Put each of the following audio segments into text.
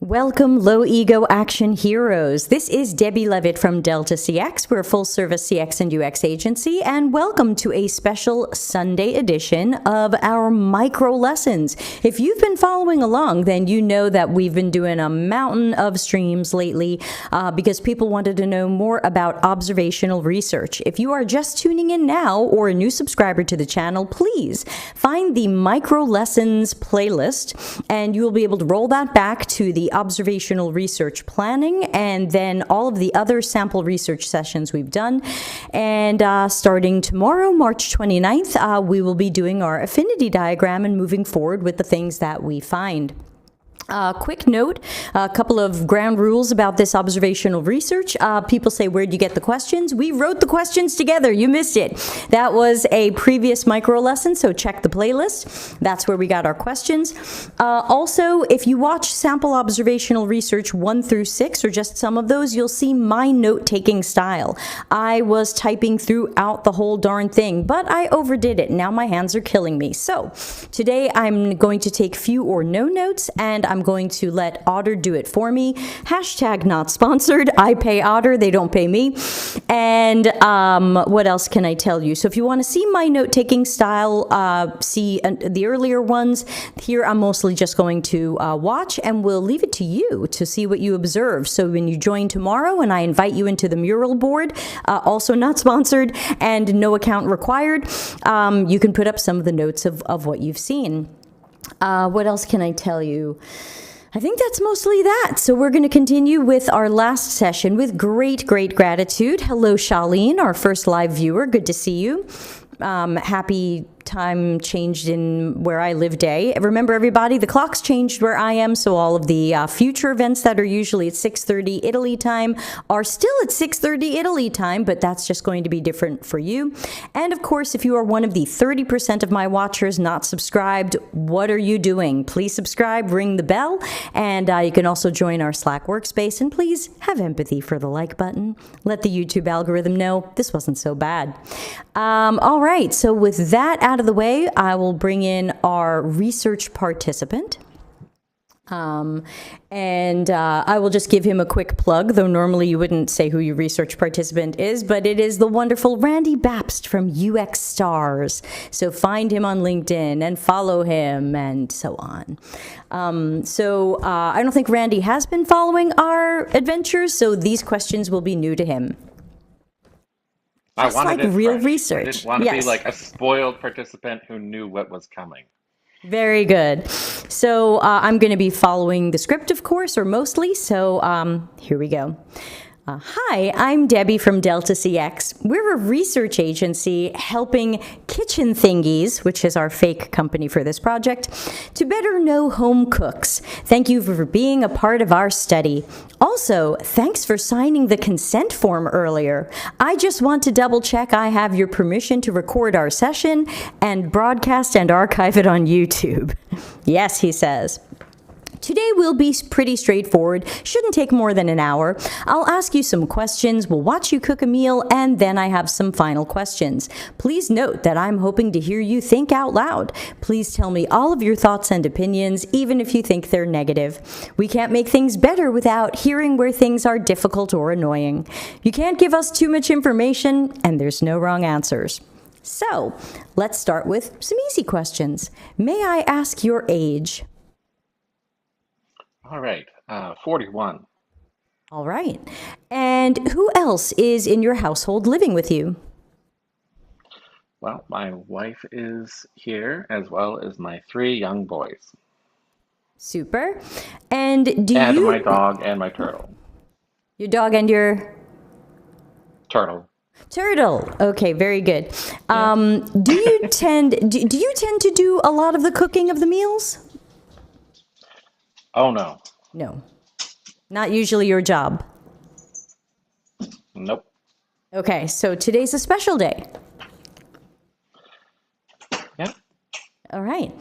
Welcome, low ego action heroes. This is Debbie Levitt from Delta CX. We're a full service CX and UX agency, and welcome to a special Sunday edition of our micro lessons. If you've been following along, then you know that we've been doing a mountain of streams lately because people wanted to know more about observational research. If you are just tuning in now or a new subscriber to the channel, please find the micro lessons playlist, and you will be able to roll that back to the observational research planning and then all of the other sample research sessions we've done. And starting tomorrow, March 29th, we will be doing our affinity diagram and moving forward with the things that we find. Quick note, a couple of ground rules about this observational research. People say, where'd you get the questions? We wrote the questions together. You missed it. That was a previous micro lesson, so check the playlist. That's where we got our questions. Also, if you watch sample observational research 1 through 6, or just some of those, you'll see my note-taking style. I was typing throughout the whole darn thing, but I overdid it. Now my hands are killing me. So today I'm going to take few or no notes, and I'm going to let Otter do it for me. Hashtag not sponsored. I pay Otter, they don't pay me. And what else can I tell you? So if you want to see my note-taking style, see the earlier ones, here I'm mostly just going to watch, and we'll leave it to you to see what you observe. So when you join tomorrow and I invite you into the mural board, also not sponsored and no account required, you can put up some of the notes of what you've seen. What else can I tell you? I think that's mostly that. So we're going to continue with our last session with great gratitude. Hello, Charlene, our first live viewer. Good to see you. Happy time changed in where I live day. Remember, everybody, the clock's changed where I am, so all of the future events that are usually at 6:30 Italy time are still at 6:30 Italy time, but that's just going to be different for you. And of course, if you are one of the 30% of my watchers not subscribed, what are you doing? Please subscribe, ring the bell, and you can also join our Slack workspace, and please have empathy for the like button. Let the YouTube algorithm know this wasn't so bad. All right, so with that out of the way, I will bring in our research participant. And I will just give him a quick plug, though normally you wouldn't say who your research participant is, but it is the wonderful Randy Bapst from UX Stars. So find him on LinkedIn and follow him and so on. I don't think Randy has been following our adventures, so these questions will be new to him. Just like real research. I didn't want to be like a spoiled participant who knew what was coming. Very good. So I'm going to be following the script, of course, or mostly. So here we go. Hi, I'm Debbie from Delta CX. We're a research agency helping Kitchen Thingies, which is our fake company for this project, to better know home cooks. Thank you for being a part of our study. Also, thanks for signing the consent form earlier. I just want to double check I have your permission to record our session and broadcast and archive it on YouTube. Yes, he says. Today will be pretty straightforward, shouldn't take more than an hour. I'll ask you some questions, we'll watch you cook a meal, and then I have some final questions. Please note that I'm hoping to hear you think out loud. Please tell me all of your thoughts and opinions, even if you think they're negative. We can't make things better without hearing where things are difficult or annoying. You can't give us too much information, and there's no wrong answers. So, let's start with some easy questions. May I ask your age? All right, 41. All right. And who else is in your household living with you? Well, my wife is here, as well as my 3 young boys. Super. And my dog and my turtle. Your dog and your? Turtle. Turtle. Okay, very good. Yes. Do you tend to do a lot of the cooking of the meals? Oh, no. No. Not usually your job? Nope. Okay, so today's a special day. Yep. All right.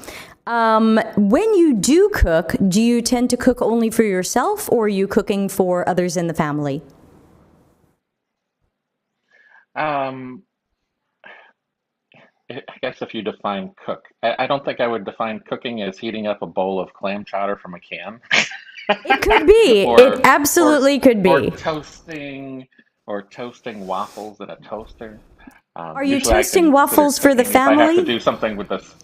When you do cook, do you tend to cook only for yourself, or are you cooking for others in the family? I guess if you define cook, I don't think I would define cooking as heating up a bowl of clam chowder from a can. It could be. It or or absolutely could or be. toasting waffles in a toaster. Are you Usually I toasting consider waffles for the cooking if I have to family? do something with this.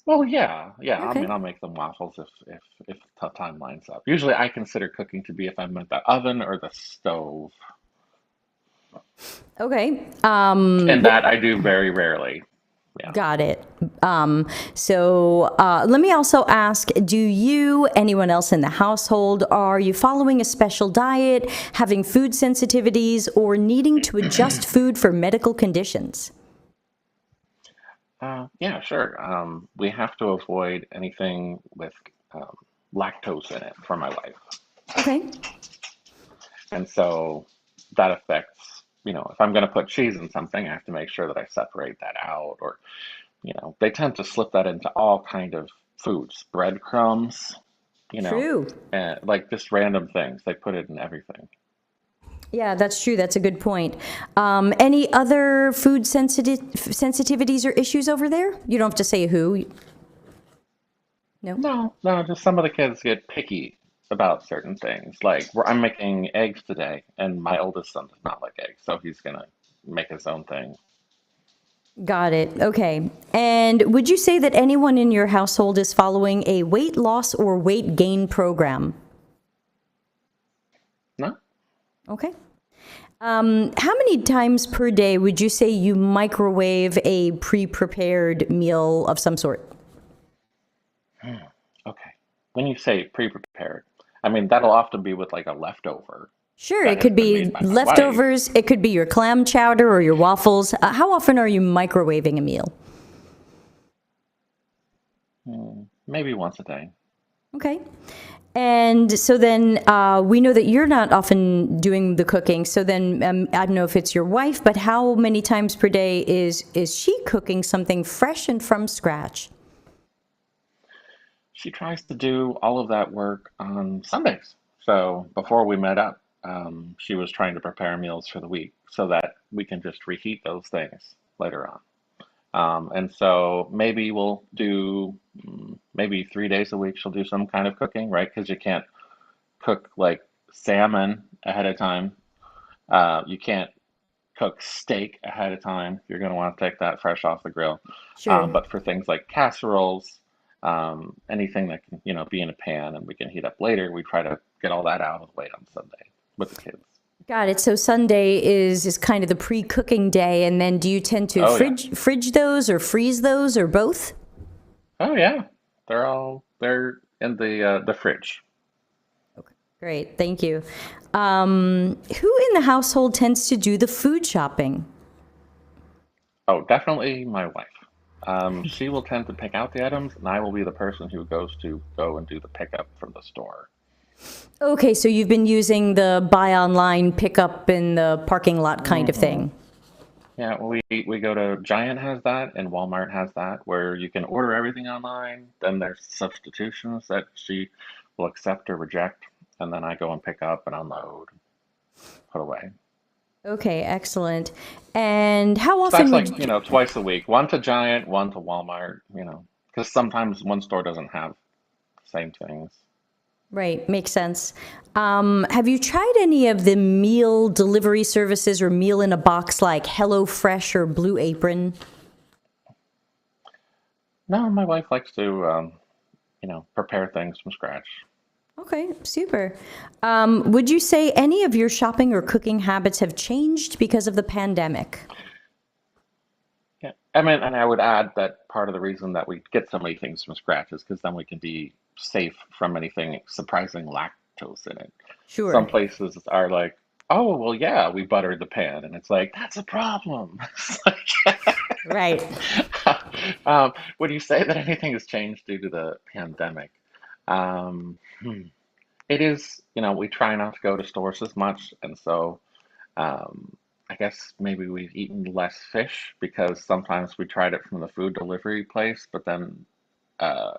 Well, yeah. I Okay. mean, I'll make them waffles if the time lines up. Usually I consider cooking to be if I'm at the oven or the stove, Okay. and that I do very rarely. Yeah. Got it. Let me also ask, do you, anyone else in the household, are you following a special diet, having food sensitivities, or needing to adjust food for medical conditions? Yeah, sure. We have to avoid anything with um, lactose in it for my wife. Okay. And so that affects, if I'm going to put cheese in something, I have to make sure that I separate that out. Or, they tend to slip that into all kind of foods, breadcrumbs, you know, True. and like just random things. They put it in everything. Yeah, that's true. That's a good point. Any other food sensitivities or issues over there? You don't have to say who. No. No, just some of the kids get picky about certain things. Like I'm making eggs today, and my oldest son does not like eggs, so he's gonna make his own thing. Got it. Okay. And would you say that anyone in your household is following a weight loss or weight gain program? No? Okay. How many times per day would you say you microwave a pre-prepared meal of some sort? Okay. When you say pre-prepared, I mean that'll often be with like a leftover Sure, that it has could been be made by my wife. leftovers, it could be your clam chowder or your waffles. How often are you microwaving a meal? Maybe once a day. Okay. And so then we know that you're not often doing the cooking. So then I don't know if it's your wife, but how many times per day is she cooking something fresh and from scratch? She tries to do all of that work on Sundays. So before we met up, she was trying to prepare meals for the week so that we can just reheat those things later on. And so maybe we'll do maybe 3 days a week she'll do some kind of cooking, right? Because you can't cook like salmon ahead of time. You can't cook steak ahead of time. You're going to want to take that fresh off the grill. Sure. But for things like casseroles, anything that can, be in a pan and we can heat up later, we try to get all that out of the way on Sunday with the kids. Got it. So Sunday is kind of the pre-cooking day, and then do you tend to Oh yeah. fridge those or freeze those or both? Oh yeah. They're in the fridge. Great, thank you. Who in the household tends to do the food shopping? Oh, definitely my wife. She will tend to pick out the items, and I will be the person who goes to go and do the pickup from the store. Okay, so you've been using the buy online, pick up in the parking lot kind of hmm thing. Yeah, we go to Giant has that and Walmart has that where you can order everything online. Then there's substitutions that she will accept or reject, and then I go and pick up and unload, put away. Okay, excellent. And how So often that's like, would, twice a week. One to Giant, one to Walmart, because sometimes one store doesn't have the same things. right, makes sense. Have you tried any of the meal delivery services or meal in a box like HelloFresh or Blue Apron? No, my wife likes to, prepare things from scratch. Okay, super. Would you say any of your shopping or cooking habits have changed because of the pandemic? Yeah, I mean, and I would add that part of the reason that we get so many things from scratch is because then we can be safe from anything surprising lactose in it. Some Sure. places are like, oh, well, yeah, we buttered the pan, and it's like that's a problem. It's like, Right. would you say that anything has changed due to the pandemic? It is, we try not to go to stores as much, and so. I guess maybe we've eaten less fish because sometimes we tried it from the food delivery place, but then uh,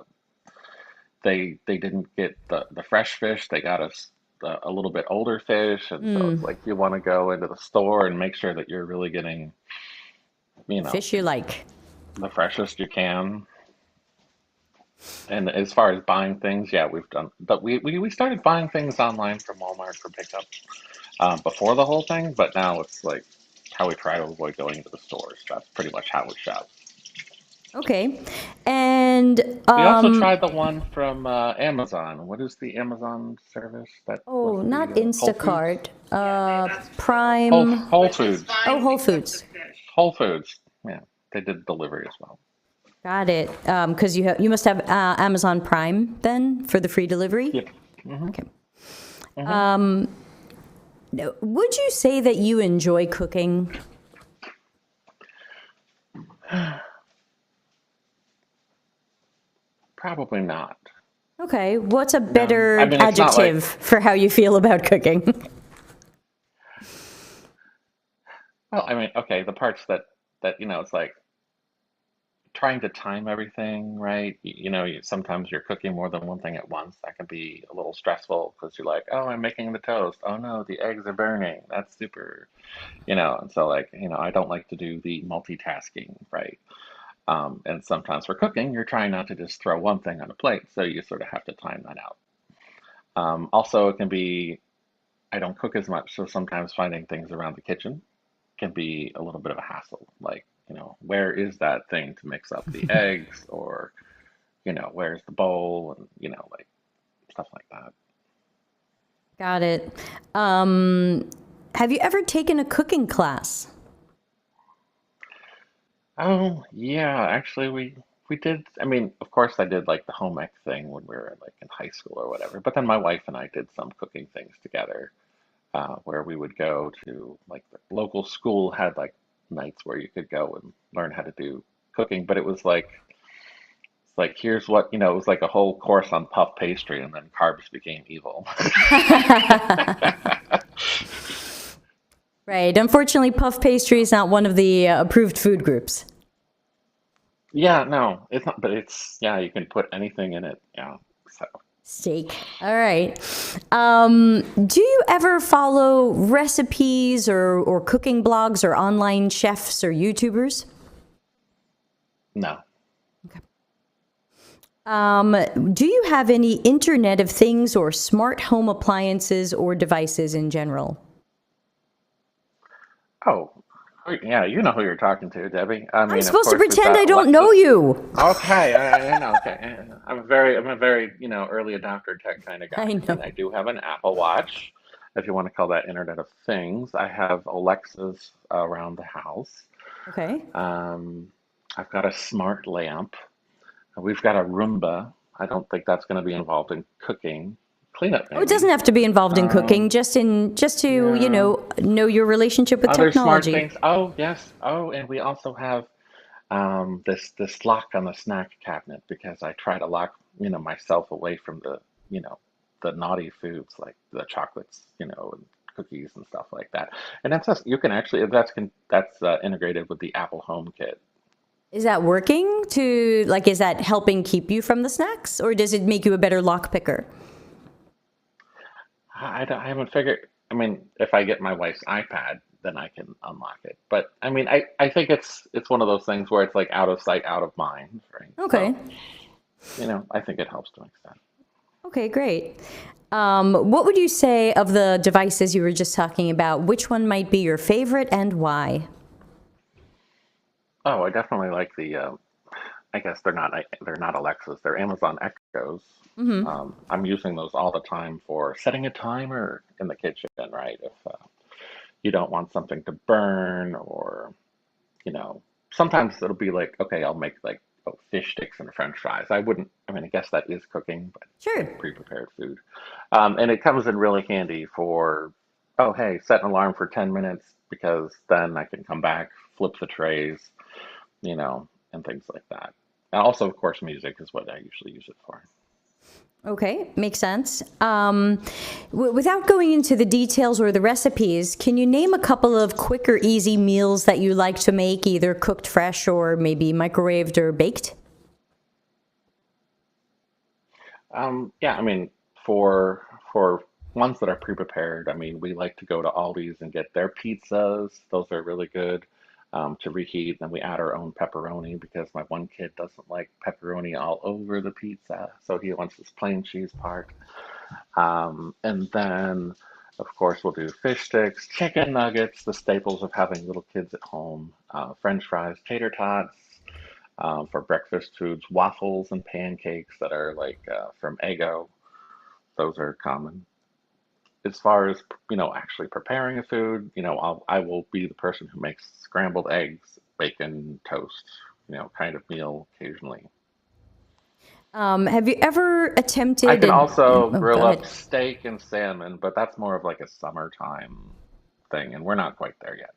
they didn't get the fresh fish. They got us a little bit older fish, and so it's Mm, like you want to go into the store and make sure that you're really getting, you the know, fish you like. the freshest you can. And as far as buying things, yeah, we've done, but we started buying things online from Walmart for pickup before the whole thing, but now it's like how we try to avoid going to the stores. That's pretty much how we shop. Okay. And We also tried the one from Amazon. What is the Amazon service that was oh, not the Whole Foods? Instacart, Yeah, that's Whole Prime. Whole which is Foods. Oh, fine Whole except the Foods. fish. Whole Foods. Yeah, they did delivery as well. Got it. Because you must have Amazon Prime then for the free delivery. Yep. Hmm. Okay. Hmm. Would you say that you enjoy cooking? Probably not. Okay. What's a No. I better mean, it's not like, adjective for how you feel about cooking? well, I mean, okay, the parts that it's like trying to time everything, right? Sometimes you're cooking more than one thing at once. That can be a little stressful because you're like, oh, I'm making the toast. Oh no, the eggs are burning. That's super, and so like, I don't like to do the multitasking, right? And sometimes for cooking, you're trying not to just throw one thing on a plate, so you sort of have to time that out. Also, it can be, I don't cook as much, so sometimes finding things around the kitchen can be a little bit of a hassle. Like, where is that thing to mix up the eggs, or, where's the bowl, and, like stuff like that. Got it. Have you ever taken a cooking class? Oh, yeah, actually, we did. I mean, of course, I did like the home ec thing when we were like in high school or whatever. But then my wife and I did some cooking things together, where we would go to like the local school had like nights where you could go and learn how to do cooking. But it was like, it's like here's what, it was like a whole course on puff pastry, and then carbs became evil. Right. Unfortunately, puff pastry is not one of the approved food groups. Yeah, no, it's not. But it's, yeah, you can put anything in it. Yeah, so. Steak. All right. Do you ever follow recipes or cooking blogs or online chefs or YouTubers? No. Do you have any Internet of Things or smart home appliances or devices in general? Oh, yeah, you know who you're talking to, Debbie. I I'm mean, of supposed to course, we've pretend got I don't know Alexis. you. Okay, I know. Okay, I'm a very, early adopter tech kind of guy. I I mean, know. I do have an Apple Watch, if you want to call that Internet of Things. I have Alexas around the house. Okay. Um, I've got a smart lamp. We've got a Roomba. I don't think that's going to be involved in cooking. Cleanup, Oh, it doesn't maybe. have to be involved in cooking, Um, just to, yeah. know your relationship with Other smart technology. things. Oh, yes. Oh, and we also have this lock on the snack cabinet because I try to lock, myself away from you know, the naughty foods like the chocolates, and cookies and stuff like that. And that's just, you can actually, that's integrated with the Apple Home Kit. Is that working to, like, is that helping keep you from the snacks or does it make you a better lock picker? I haven't figured. I mean, if I get my wife's iPad, then I can unlock it. But I mean, I think it's one of those things where it's like out of sight, out of mind, right? Okay. So, I think it helps to an extent. Okay, great. What would you say of the devices you were just talking about? Which one might be your favorite and why? Oh, I definitely like the. I guess they're not Alexas. They're Amazon Echoes. I'm using those all the time for setting a timer in the kitchen, right? If you don't want something to burn, or you know, sometimes it'll be like, okay, I'll make like, oh, fish sticks and French fries. I wouldn't. I mean, I guess that is cooking, but Sure. like pre-prepared food. And it comes in really handy for, oh, hey, set an alarm for 10 minutes because then I can come back, flip the trays, and things like that. And also, of course, music is what I usually use it for. Okay, makes sense. Without going into the details or the recipes, can you name a couple of quick or easy meals that you like to make, either cooked fresh or maybe microwaved or baked? Yeah, I mean, for ones that are pre-prepared, I mean, we like to go to Aldi's and get their pizzas. Those are really good. to reheat. Then we add our own pepperoni because my one kid doesn't like pepperoni all over the pizza, so he wants this plain cheese part. And then, of course, we'll do fish sticks, chicken nuggets, the staples of having little kids at home, French fries, tater tots, for breakfast foods, waffles and pancakes that are like from Eggo. Those are common. As far as actually preparing a food, I will be the person who makes scrambled eggs, bacon, toast, kind of meal occasionally. Have you ever I attempted can also oh, go grill up ahead. steak and salmon, but that's more of like a summertime thing, and we're not quite there yet.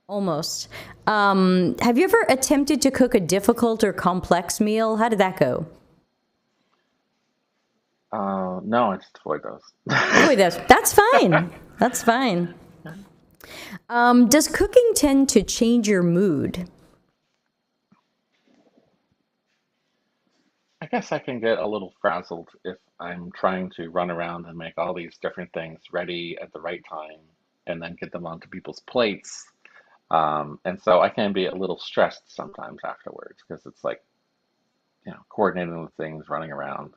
Almost. Have you ever attempted to cook a difficult or complex meal? How did that go? No, I just avoid those. Avoid this. That's fine. That's fine. Does cooking tend to change your mood? I guess I can get a little frazzled if I'm trying to run around and make all these different things ready at the right time and then get them onto people's plates. And so I can be a little stressed sometimes afterwards because it's like, coordinating the things, running around,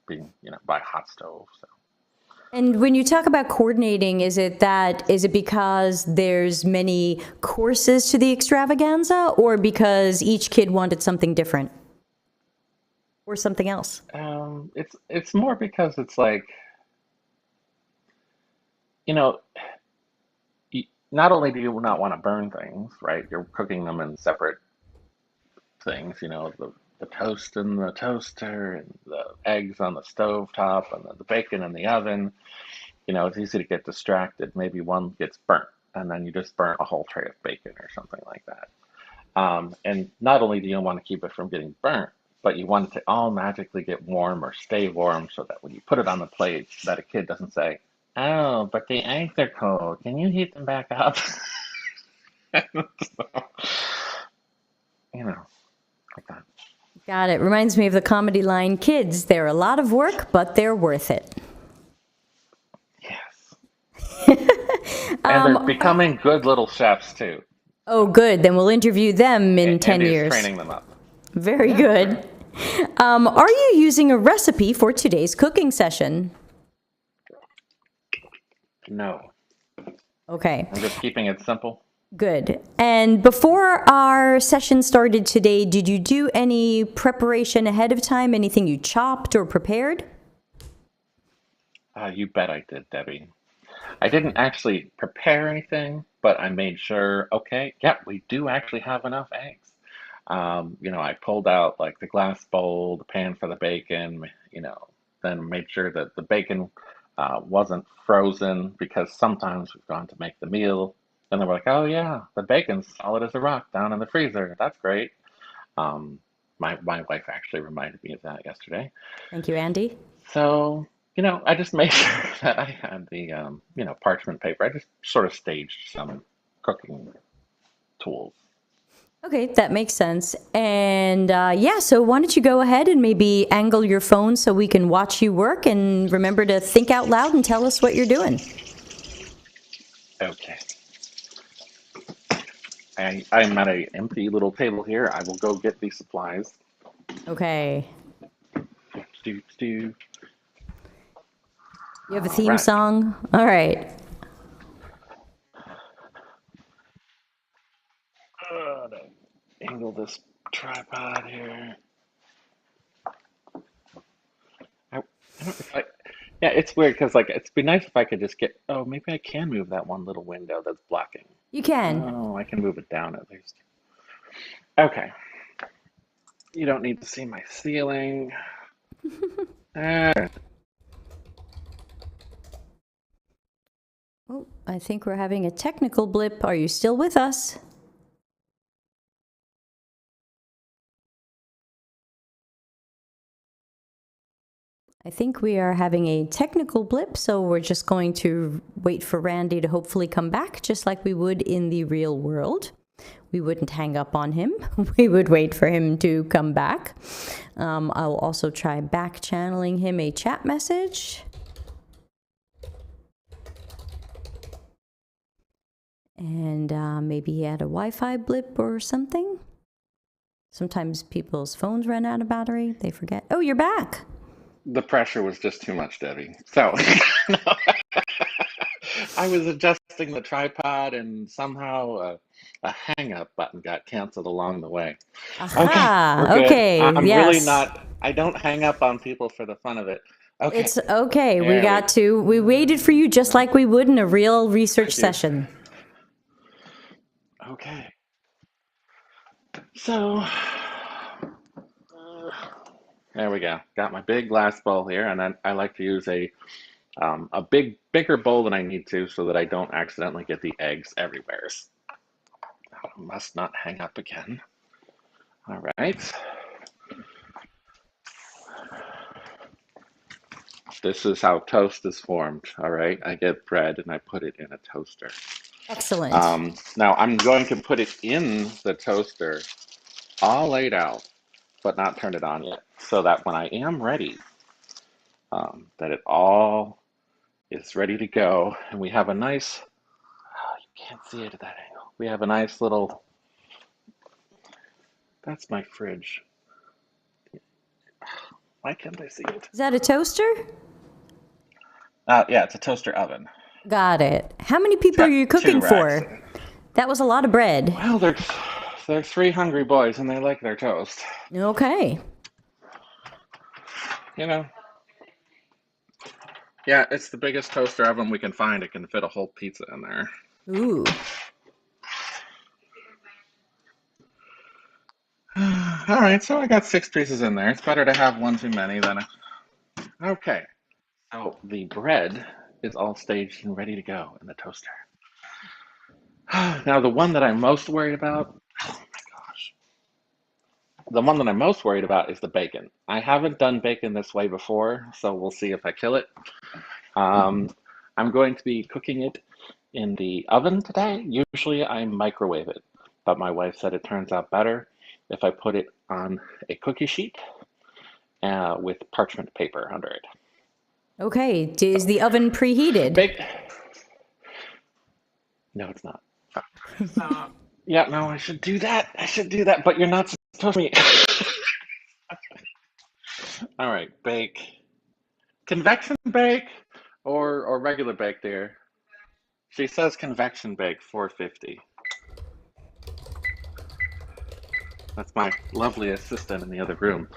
being, by a hot stove. So. And when you talk about coordinating, is it because there's many courses to the extravaganza, or because each kid wanted something different or something else? It's more because it's like, you know, not only do you not want to burn things, right? You're cooking them in separate things, the toast in the toaster and the eggs on the stove top and the bacon in the oven. It's easy to get distracted. Maybe one gets burnt and then you just burn a whole tray of bacon or something like that. And not only do you want to keep it from getting burnt, but you want it to all magically get warm or stay warm so that when you put it on the plate, that a kid doesn't say, "Oh, but the eggs are cold. Can you heat them back up?" So, like that. Got it. Reminds me of the comedy line, "Kids, they're a lot of work, but they're worth it." Yes. And they're becoming good little chefs too. Oh, good. Then we'll interview them in 10 Andy is years. training them up. Very Yeah, good. Are you using a recipe for today's cooking session? No, Okay, I'm just keeping it simple. good. And before our session started today, did you do any preparation ahead of time? Anything you chopped or prepared? You bet I did, Debbie. I didn't actually prepare anything, but I made sure, okay, yeah, we do actually have enough eggs. I pulled out like the glass bowl, the pan for the bacon, then made sure that the bacon wasn't frozen because sometimes we've gone to make the meal and they were like, oh yeah, the bacon's solid as a rock down in the freezer. That's great. Um, my wife actually reminded me of that yesterday. Thank you, Andy. So, I just made sure that I had the, parchment paper. I just sort of staged some cooking tools. Okay, that makes sense. And yeah, so why don't you go ahead and maybe angle your phone so we can watch you work, and remember to think out loud and tell us what you're doing. Okay. I'm at an empty little table here. I will go get these supplies. Okay. Do. You have a All theme right. song? All right. To angle this tripod here. I don't know if I. Yeah, it's weird because like it'd be nice if I could just get. Oh, maybe I can move that one little window that's blocking. You can. Oh, I can move it down at least. Okay. You don't need to see my ceiling. Ah, Oh, I think we're having a technical blip. Are you still with us? I think we are having a technical blip, so we're just going to wait for Randy to hopefully come back, just like we would in the real world. We wouldn't hang up on him. We would wait for him to come back. I'll also try back channeling him a chat message. And maybe he had a Wi-Fi blip or something. Sometimes people's phones run out of battery. They forget. Oh, you're back. The pressure was just too much, Debbie. So I was adjusting the tripod and somehow a hang up button got canceled along the way. Okay, we're Aha. good. Okay. I'm really Yes. not, I don't hang up on people for the fun of it. Okay, It's okay. We there we got go. to. We waited for you just like we would in a real research Thank you. session. Okay, so there we go. Got my big glass bowl here, and then I like to use a bigger bowl than I need to so that I don't accidentally get the eggs everywhere. I must not hang up again. All right. This is how toast is formed. All right. I get bread and I put it in a toaster. Excellent. Now I'm going to put it in the toaster all laid out, but not turn it on yet, so that when I am ready, that it all is ready to go. And we have a nice, oh, you can't see it at that angle. We have a nice little, that's my fridge. Why can't I see it? Is that a toaster? Yeah, it's a toaster oven. Got it. How many It's people are got you two cooking racks. for? That was a lot of bread. Well, they're three hungry boys and they like their toast. Okay. You know, yeah, it's the biggest toaster oven we can find. It can fit a whole pizza in there. Ooh. All right, so I got six pieces in there. It's better to have one too many than okay. So the bread is all staged and ready to go in the toaster. Now the one that I'm most worried about, oh my gosh, the one that I'm most worried about is the bacon. I haven't done bacon this way before, so we'll see if I kill it. Um, I'm going to be cooking it in the oven today. Usually I microwave it, but my wife said it turns out better if I put it on a cookie sheet with parchment paper under it. Okay. Is So the oven preheated? bake. No, it's not. Yeah, no, I should do that. I should do that, but you're not supposed to. All right, bake. Convection bake or regular bake, dear? She says convection bake 450. That's my lovely assistant in the other room,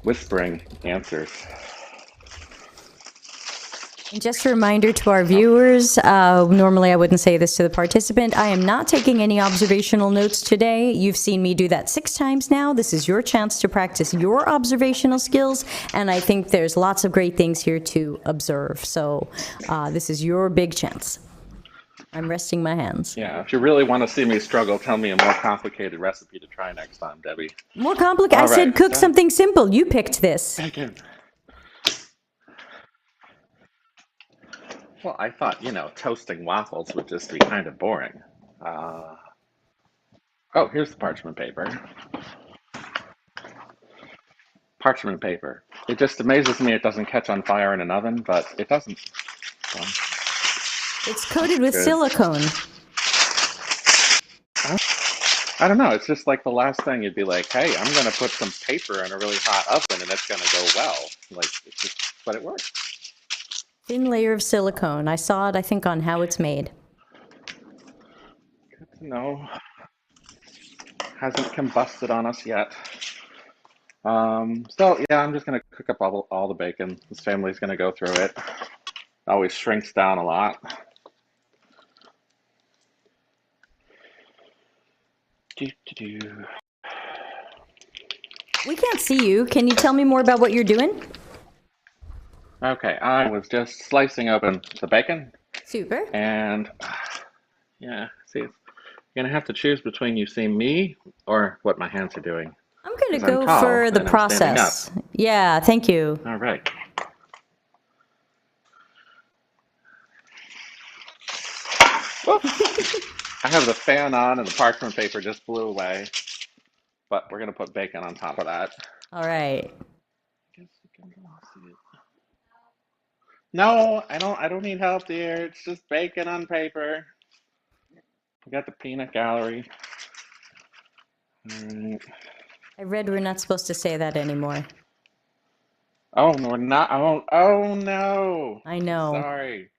whispering answers. And just a reminder to our viewers, normally I wouldn't say this to the participant. I am not taking any observational notes today. You've seen me do that 6 times now. This is your chance to practice your observational skills, and I think there's lots of great things here to observe. So this is your big chance. I'm resting my hands. Yeah, if you really want to see me struggle, tell me a more complicated recipe to try next time, Debbie. More complicated. I All right, said cook so something simple. You picked this. bacon. Well, I thought, toasting waffles would just be kind of boring. Uh, oh, here's the parchment paper. Parchment paper. It just amazes me it doesn't catch on fire in an oven, but it doesn't. So, It's coated that's with good. silicone. I don't know. It's just like the last thing you'd be like, hey, I'm going to put some paper in a really hot oven and it's going to go well. Like, it's just, but it works. Thin layer of silicone. I saw it, I think, on How It's Made. Good to know. Hasn't combusted on us yet. So yeah, I'm just gonna cook up all the bacon. This family's gonna go through it. Always shrinks down a lot. Do, do, do. We can't see you. Can you tell me more about what you're doing? Okay, I was just slicing open the bacon, Super. and yeah, see, you're gonna have to choose between you see me or what my hands are doing, I'm going to because I'm go tall for the and I'm standing up. process. Yeah, thank you. All right. Whoops. I have the fan on and the parchment paper just blew away, but we're gonna put bacon on top of that. All right. Guess you can see it. No, I don't need help, dear. It's just bacon on paper. We got the peanut gallery. All right. I read we're not supposed to say that anymore. Oh, no, we're not. Oh no. I I'm know. sorry.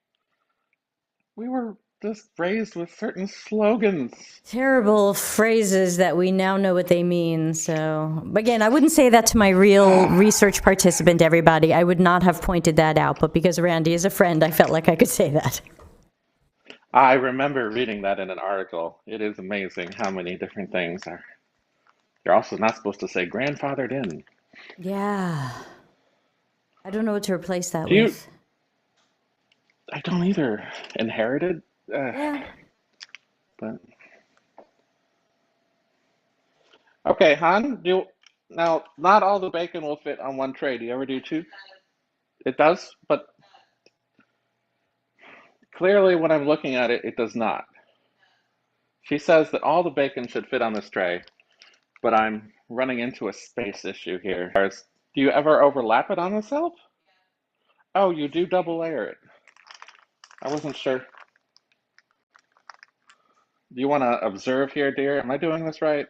We were just raised with certain slogans. Terrible phrases that we now know what they mean. So, again, I wouldn't say that to my real research participant, everybody. I would not have pointed that out. But because Randy is a friend, I felt like I could say that. I remember reading that in an article. It is amazing how many different things are. You're also not supposed to say grandfathered in. Yeah. I don't know what to replace that Do you? with. I don't either. Inherited? Yeah. But okay, Han. Now? Not all the bacon will fit on one tray. Do you ever do two? It does, but clearly, when I'm looking at it, it does not. She says that all the bacon should fit on this tray, but I'm running into a space issue here. Do you ever overlap it on itself? Oh, you do double layer it. I wasn't sure. Do you want to observe here, dear? Am I doing this right?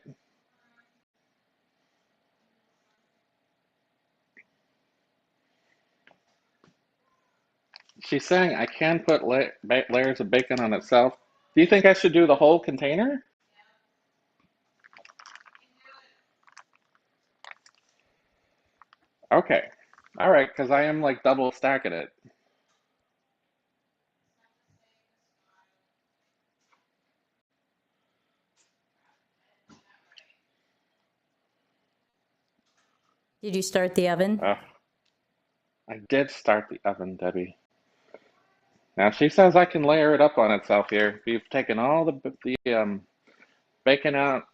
She's saying I can put layers of bacon on itself. Do you think I should do the whole container? Okay. All right, because I am like double stacking it. Did you start the oven? I did start the oven, Debbie. Now she says I can layer it up on itself here. We've taken all the bacon out.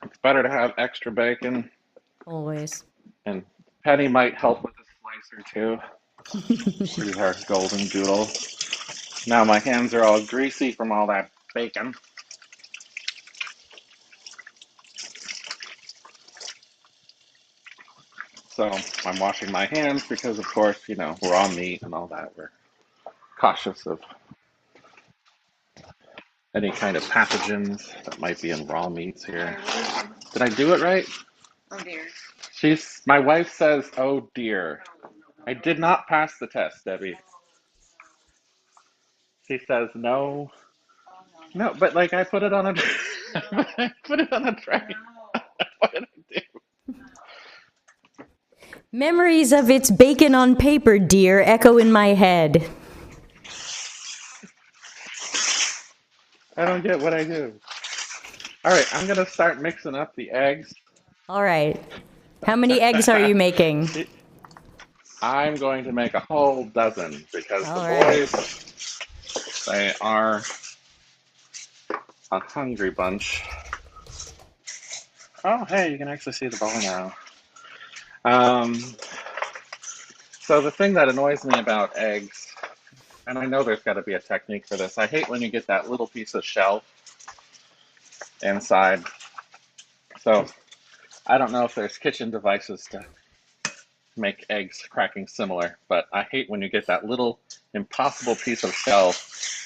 It's better to have extra bacon. Always. And Penny might help with a slicer too. She's our golden doodle. Now my hands are all greasy from all that bacon. So I'm washing my hands because, of course, raw meat and all that. We're cautious of any kind of pathogens that might be in raw meats here. Did I do it right? Oh dear. My wife says, oh dear. I did not pass the test, Debbie. She says, no. No, but like I put it on a, I put it on a tray. What did I do? Memories of its bacon on paper, dear, echo in my head. I don't get what I do. All right, I'm gonna start mixing up the eggs. All right. How many eggs are you making? I'm going to make a whole dozen because All the right. boys, they are a hungry bunch. Oh, hey, you can actually see the bowl now. Um, so the thing that annoys me about eggs, and I know there's got to be a technique for this, I hate when you get that little piece of shell inside. So I don't know if there's kitchen devices to make eggs cracking similar, but I hate when you get that little impossible piece of shell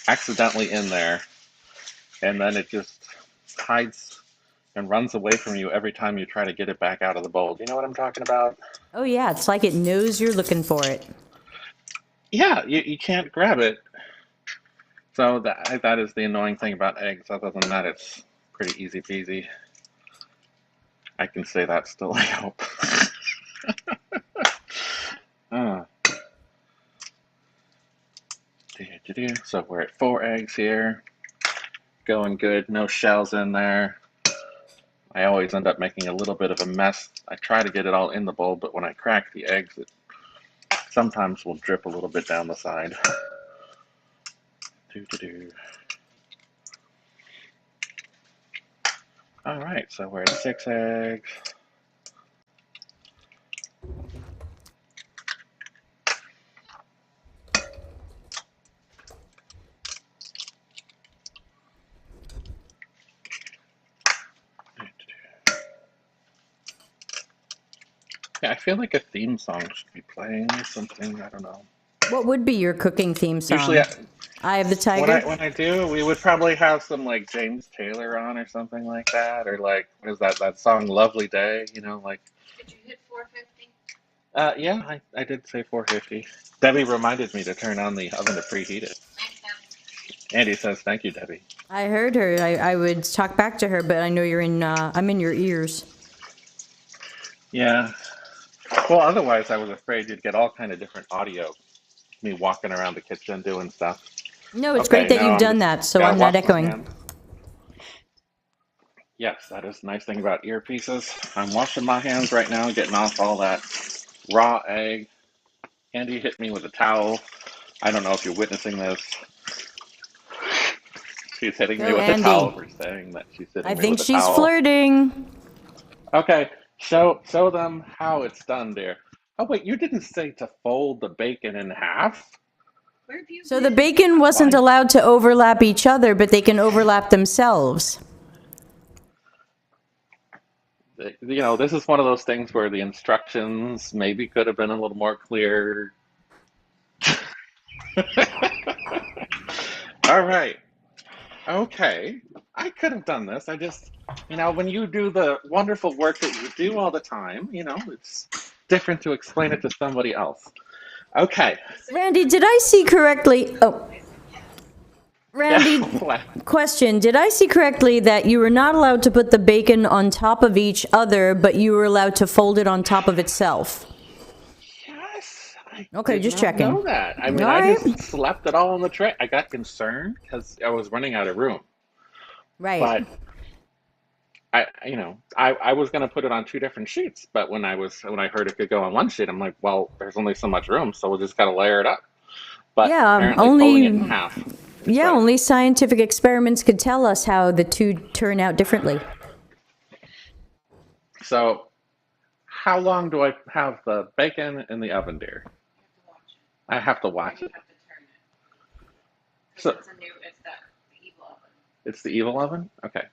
accidentally in there, and then it just hides and runs away from you every time you try to get it back out of the bowl. Do you know what I'm talking about? Oh, yeah, it's like it knows you're looking for it. Yeah, you can't grab it. So that is the annoying thing about eggs. Other than that, it's pretty easy peasy. I can say that still, I hope. uh, so we're at 4 eggs here. Going good, no shells in there. I always end up making a little bit of a mess. I try to get it all in the bowl, but when I crack the eggs, it sometimes will drip a little bit down the side. All right, so we're at 6 eggs. Yeah, I feel like a theme song should be playing or something. I don't know. What would be your cooking theme Usually, song? Eye of the When Tiger. I do, we would probably have some like James Taylor on or something like that, or like what is that song "Lovely Day"? You know, like. Did you hit 450? Yeah, I did say 450. Debbie reminded me to turn on the oven to preheat it. Thanks, Deb. Andy says thank you, Debbie. I heard her. I would talk back to her, but I know you're in. I'm in your ears. Yeah. Well, otherwise I was afraid you'd get all kind of different audio. Me walking around the kitchen doing stuff. No, it's Okay, great that now you've I'm done just that, so gotta I'm not wash my echoing. hands. Yes, that is the nice thing about earpieces. I'm washing my hands right now, getting off all that raw egg. Andy hit me with a towel. I don't know if you're witnessing this. She's hitting me Go, with a towel Andy. for saying that she's I hitting me think with a she's towel. flirting. Okay, show them how it's done, dear. Oh wait, you didn't say to fold the bacon in half. Where have you So the been? bacon wasn't Why? allowed to overlap each other, but they can overlap themselves. You know, this is one of those things where the instructions maybe could have been a little more clear. All right. Okay. I could have done this. I just, when you do the wonderful work that you do all the time, it's different to explain it to somebody else. Okay. Randy, did I see correctly? Oh, Randy, What? question. Did I see correctly that you were not allowed to put the bacon on top of each other, but you were allowed to fold it on top of itself? Yes. I Okay, did just not checking. know that. I mean, All I right. just slept it all on the tray. I got concerned because I was running out of room. Right. But I was going to put it on two different sheets, but when I heard it could go on one sheet, I'm like, well, there's only so much room, so we'll just gotta layer it up. But Yeah, apparently folding it in half is better. only scientific experiments could tell us how the two turn out differently. So, how long do I have the bacon in the oven, dear? You have to watch I have to watch it. You it. have to turn it. So, Because it's that the evil oven. it's the evil oven? Okay.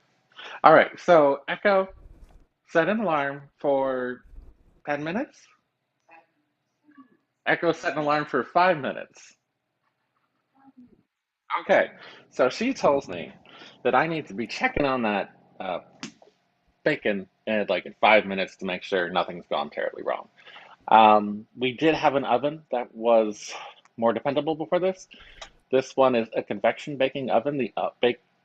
All right. So, Echo, set an alarm for 10 minutes. Echo set an alarm for 5 minutes. Okay. So she tells me that I need to be checking on that bacon in 5 minutes to make sure nothing's gone terribly wrong. We did have an oven that was more dependable before this. This one is a convection baking oven. The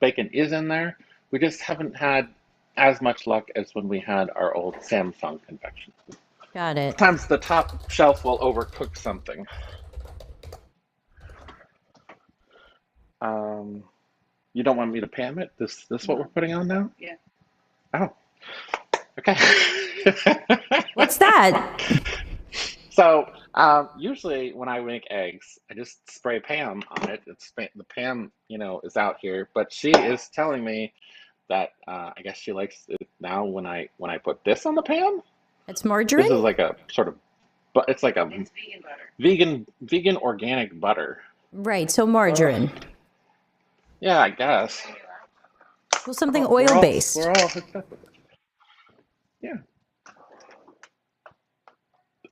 bacon is in there. We just haven't had as much luck as when we had our old Samsung convection. Got it. Sometimes the top shelf will overcook something. Um, you don't want me to Pam it? This what we're putting on now? Yeah. Oh, okay. What's that? So usually when I make eggs, I just spray Pam on it. The Pam, is out here, but she is telling me that I guess she likes it now when I put this on the Pam. It's This margarine? is like a sort of, but it's like a It's vegan butter. vegan organic butter. Right, so margarine. Yeah, I guess. Well, something We're all oil-based. hooked up with it. Yeah.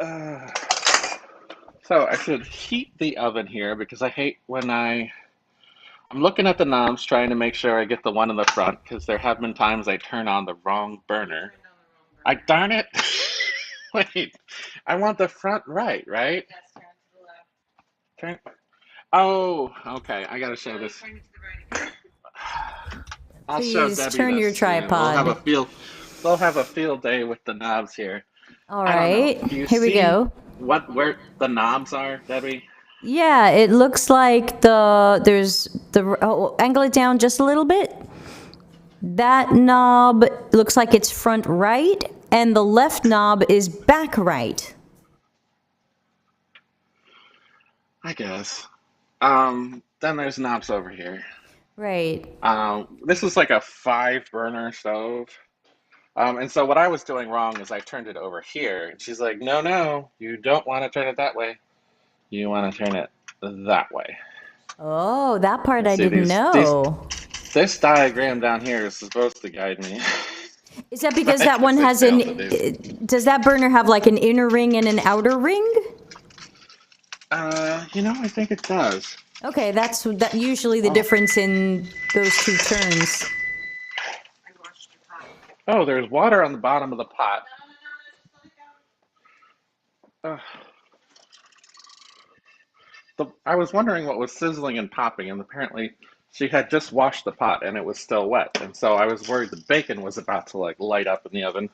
Uh, so I should heat the oven here because I hate when I'm looking at the knobs trying to make sure I get the one in the front because there have been times I turn on the wrong burner. Turned on the wrong burner. Darn it. Wait, I want the front right? Yes, turn to the left. Turn. Oh, okay. I gotta show No, this. turn it to the right again. I'll show Please Debbie turn your this. And tripod. We'll have a field day with the knobs here. All I don't right, know. Do you here we see go. where the knobs are, Debbie? Yeah, it looks like angle it down just a little bit. That knob looks like it's front right, and the left knob is back right. I guess. Then there's knobs over here. Right. This is like a 5 burner stove. And so what I was doing wrong is I turned it over here, and she's like, "No, no, you don't want to turn it that way. You want to turn it that way." Oh, that part And I see didn't know. this diagram down here is supposed to guide me. Is that because I that one guess I has failed to do. does that burner have like an inner ring and an outer ring? I think it does. Okay, that's usually the difference in those two turns. I washed your pot. Oh, there's water on the bottom of the pot. Uh, I was wondering what was sizzling and popping, and apparently she had just washed the pot and it was still wet. And so I was worried the bacon was about to like light up in the oven,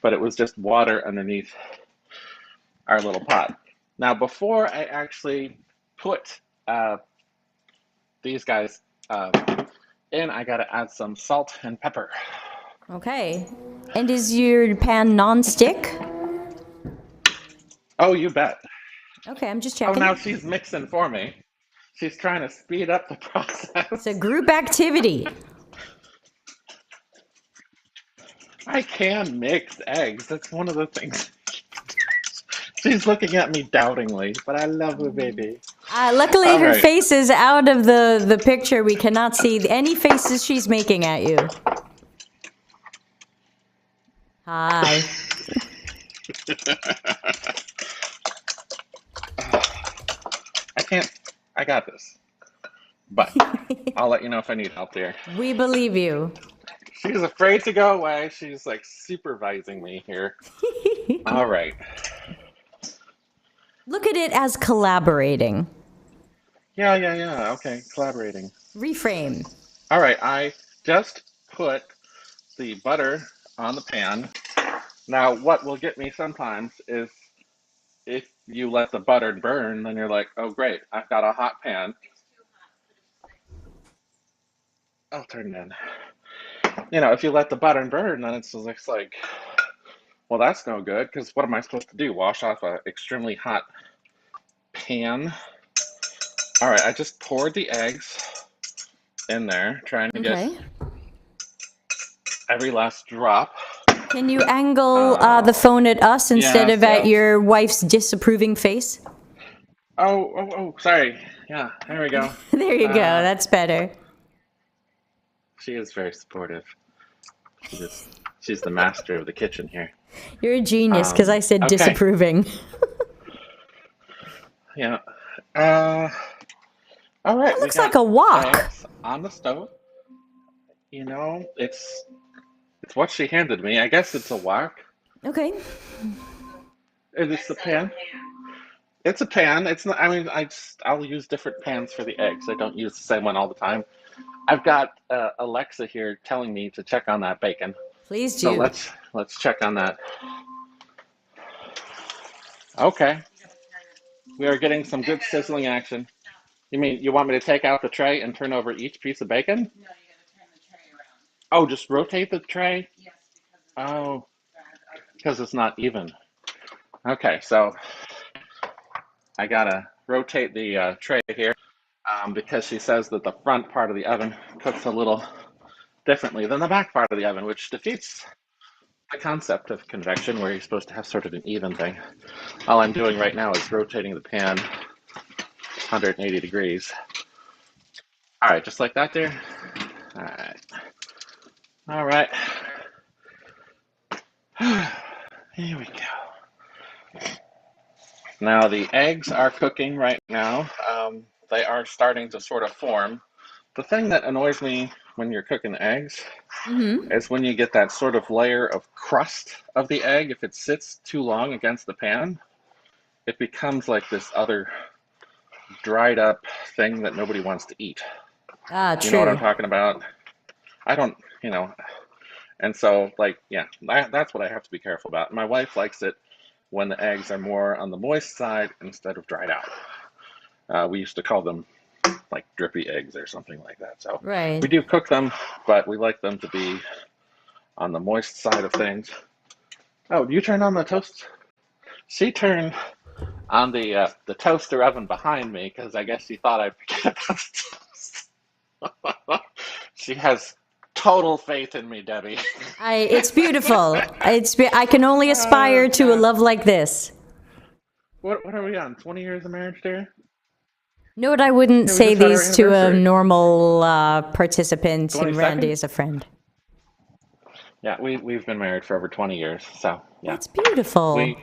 but it was just water underneath our little pot. Now, before I actually put these guys in, I gotta add some salt and pepper. Okay. And is your pan non-stick? Oh, you bet. Okay, I'm just Oh, checking. now she's mixing for me. She's trying to speed up the It's a process. group activity. I can mix eggs. That's one of the things. She's looking at me doubtingly, but I love her, baby. Luckily, All her right. face is out of the picture. We cannot see any faces she's making at you. Hi. I can't. I got this. But I'll let you know if I need help there. We believe you. She's afraid to go away. She's like supervising me here. All right. Look at it as collaborating. Yeah. Okay, collaborating. Reframe. All right, I just put the butter on the pan. Now, what will get me sometimes is if you let the butter burn, then you're like, oh, great, I've got a hot pan. I'll turn it in. If you let the butter burn, then it's just like, well, that's no good, because what am I supposed to do? Wash off an extremely hot pan? All right, I just poured the eggs in there, trying to get Okay. every last drop. Can you angle the phone at us instead Yes, of at yes. your wife's disapproving face? Oh, sorry. Yeah, there we go. There you go. Uh, That's better. she is very supportive. She's the master of the kitchen here. You're a genius because I said Okay. disapproving. Yeah. All right. That We looks got like a wok. eggs on the stove. It's what she handed me. I guess it's a wok. Okay. It's a pan. It's a pan. It's not. I mean, I'll use different pans for the eggs. I don't use the same one all the time. I've got Alexa here telling me to check on that bacon. Please So do. let's check on that. Okay, we are getting some good sizzling action. You mean you want me to take out the tray and turn over each piece of bacon? No, you gotta turn the tray around. Oh, just rotate the tray? Yes, Oh, because it's not even. Okay, so I gotta rotate the tray here because she says that the front part of the oven cooks a little differently than the back part of the oven, which defeats the concept of convection where you're supposed to have sort of an even thing. All I'm doing right now is rotating the pan 180 degrees. All right, just like that there. All right. All right. Here we go. Now the eggs are cooking right now. They are starting to sort of form. The thing that annoys me when you're cooking eggs is when you get that sort of layer of crust of the egg. If it sits too long against the pan, it becomes like this other dried up thing that nobody wants to eat. You know what I'm True. talking about? I don't, and so yeah, that's what I have to be careful about. My wife likes it when the eggs are more on the moist side instead of dried out. We used to call them like drippy eggs or something like that. So Right. we do cook them, but we like them to be on the moist side of things. Oh, you turned on the toast? She turned on the toaster oven behind me because I guess she thought I'd forget about the toast. She has total faith in me, Debbie. It's beautiful. I can only aspire to a love like this. What are we on? 20 years of marriage, dear? Note I wouldn't Yeah, we say just had our these to a anniversary. normal participant. 22nd? Randy is a friend. Yeah, we've been married for over 20 years, so yeah. That's beautiful.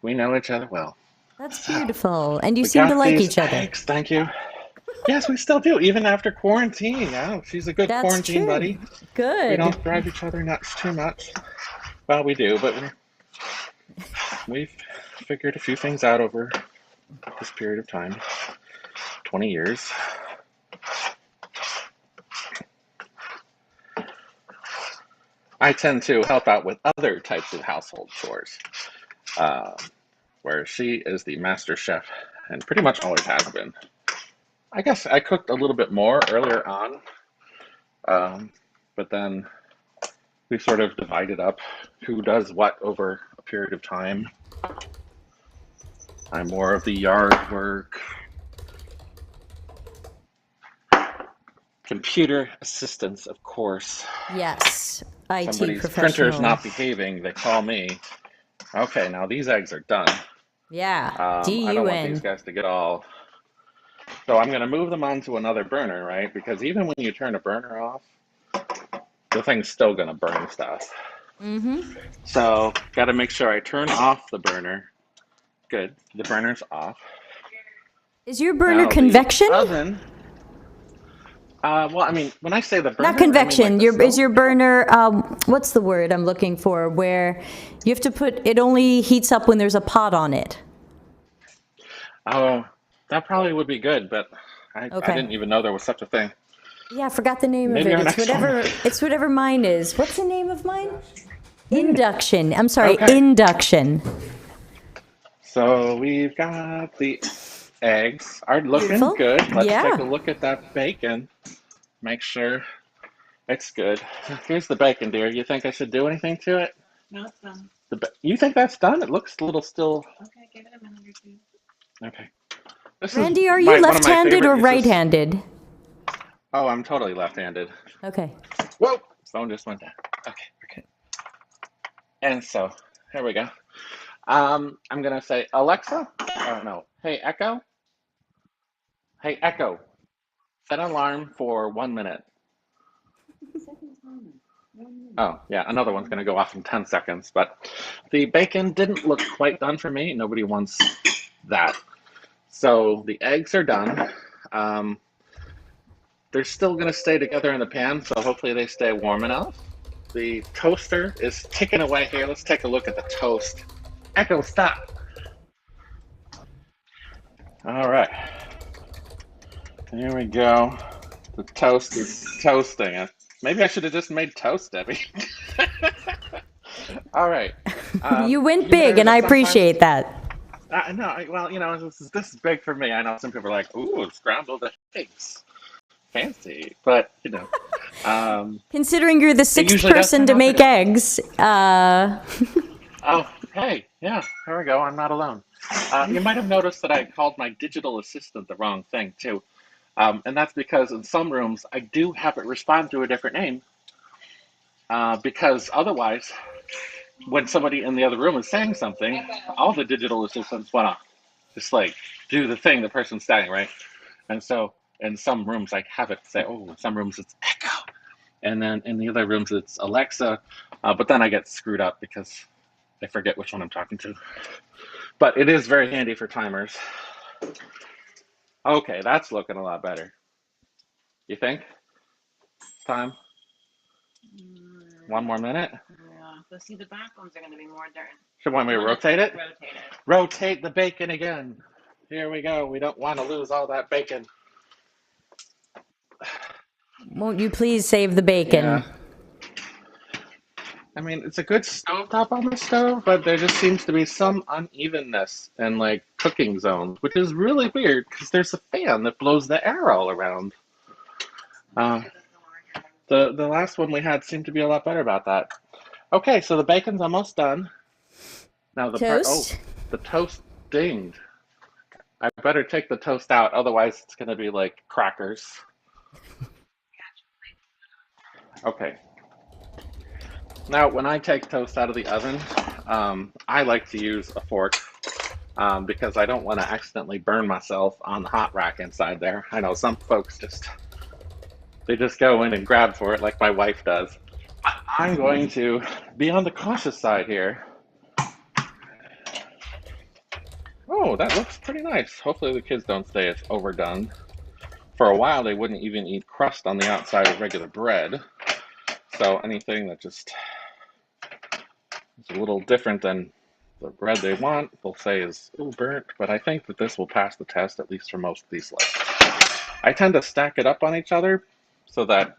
We know each other well. That's So beautiful. And you we seem to got like these each other. eggs. Thank you. Yes, we still do, even after quarantine. Yeah, she's a good That's quarantine true. buddy. We Good. don't drive each other nuts too much. Well, we do, but we've figured a few things out over this period of time, 20 years. I tend to help out with other types of household chores, uh, where she is the master chef and pretty much always has been. I guess I cooked a little bit more earlier on, um, but then we sort of divided up who does what over a period of time. I'm more of the yard work, computer assistance, of course. Yes. IT Somebody's printer's professional. not behaving, they call me. Okay, now these eggs are done. Yeah. I don't want these DUN. guys to get all. So I'm going to move them onto another burner, right? Because even when you turn a burner off, the thing's still going to burn stuff. Mm-hmm. So got to make sure I turn off the burner. Good. The burner's off. Is your burner Now the convection? oven. Well, I mean, when I say the burner, Not I mean like convection. the Is stove. your burner, what's the word I'm looking for? Where you have to put, it only heats up when there's a pot on it. Oh, that probably would be good, but I Okay. didn't even know there was such a thing. Yeah, I forgot the name of Maybe it. our next one. It's whatever mine is. What's the name of mine? Induction. I'm sorry, Okay. induction. So we've got the eggs are looking Beautiful. good. Let's take a Yeah. look at that bacon. Make sure it's good. Here's the bacon, dear. You think I should do anything to it? No, it's done. You think that's done? It looks a little still. Okay, give it a minute or two. Okay. This is Randy, are you one of my left-handed or favorite uses. right-handed? Oh, I'm totally left-handed. Okay. Whoa! Phone just went down. Okay, okay. And so, here we go. I'm gonna say, Alexa. Oh no. Hey Echo. Hey Echo. Set an alarm for 1 minute. Oh, yeah, another one's going to go off in 10 seconds. But the bacon didn't look quite done for me. Nobody wants that. So the eggs are done. Um, they're still going to stay together in the pan, so hopefully they stay warm enough. The toaster is ticking away here. Let's take a look at the toast. Echo, stop. All right. Here we go. The toast is toasting. Maybe I should have just made toast, Debbie. All right. You went You big, know and I that sometimes. appreciate that. No, well, this is big for me. I know some people are like, "Ooh, scrambled eggs, fancy," but Considering you're the it sixth usually does person turn to out make pretty. eggs, Oh, hey, yeah, here we go. I'm not alone. You might have noticed that I called my digital assistant the wrong thing too, and that's because in some rooms I do have it respond to a different name, because otherwise, when somebody in the other room is saying something, all the digital assistants went off, just like do the thing the person's saying, right? And so in some rooms I have it say, oh, in some rooms it's Echo, and then in the other rooms it's Alexa, but then I get screwed up because I forget which one I'm talking to. But it is very handy for timers. Okay, that's looking a lot better. You think? Time? One more minute? Yeah. So see, the back ones are going to be more darn. Should want me to rotate it? Rotate it. Rotate the bacon again. Here we go. We don't want to lose all that bacon. won't you please save the bacon? Yeah. I mean, it's a good stovetop on the stove, but there just seems to be some unevenness in like cooking zones, which is really weird because there's a fan that blows the air all around. Uh, the last one we had seemed to be a lot better about that. Okay, so the bacon's almost done. Now Toast? the toast dinged. I better take the toast out, otherwise it's gonna be like crackers. Okay. Now, when I take toast out of the oven, I like to use a fork because I don't want to accidentally burn myself on the hot rack inside there. I know some folks they just go in and grab for it like my wife does. I'm going to be on the cautious side here. Oh, that looks pretty nice. Hopefully the kids don't say it's overdone. For a while, they wouldn't even eat crust on the outside of regular bread. So anything that just is a little different than the bread they want, they'll say is burnt. But I think that this will pass the test, at least for most of these loaves. I tend to stack it up on each other so that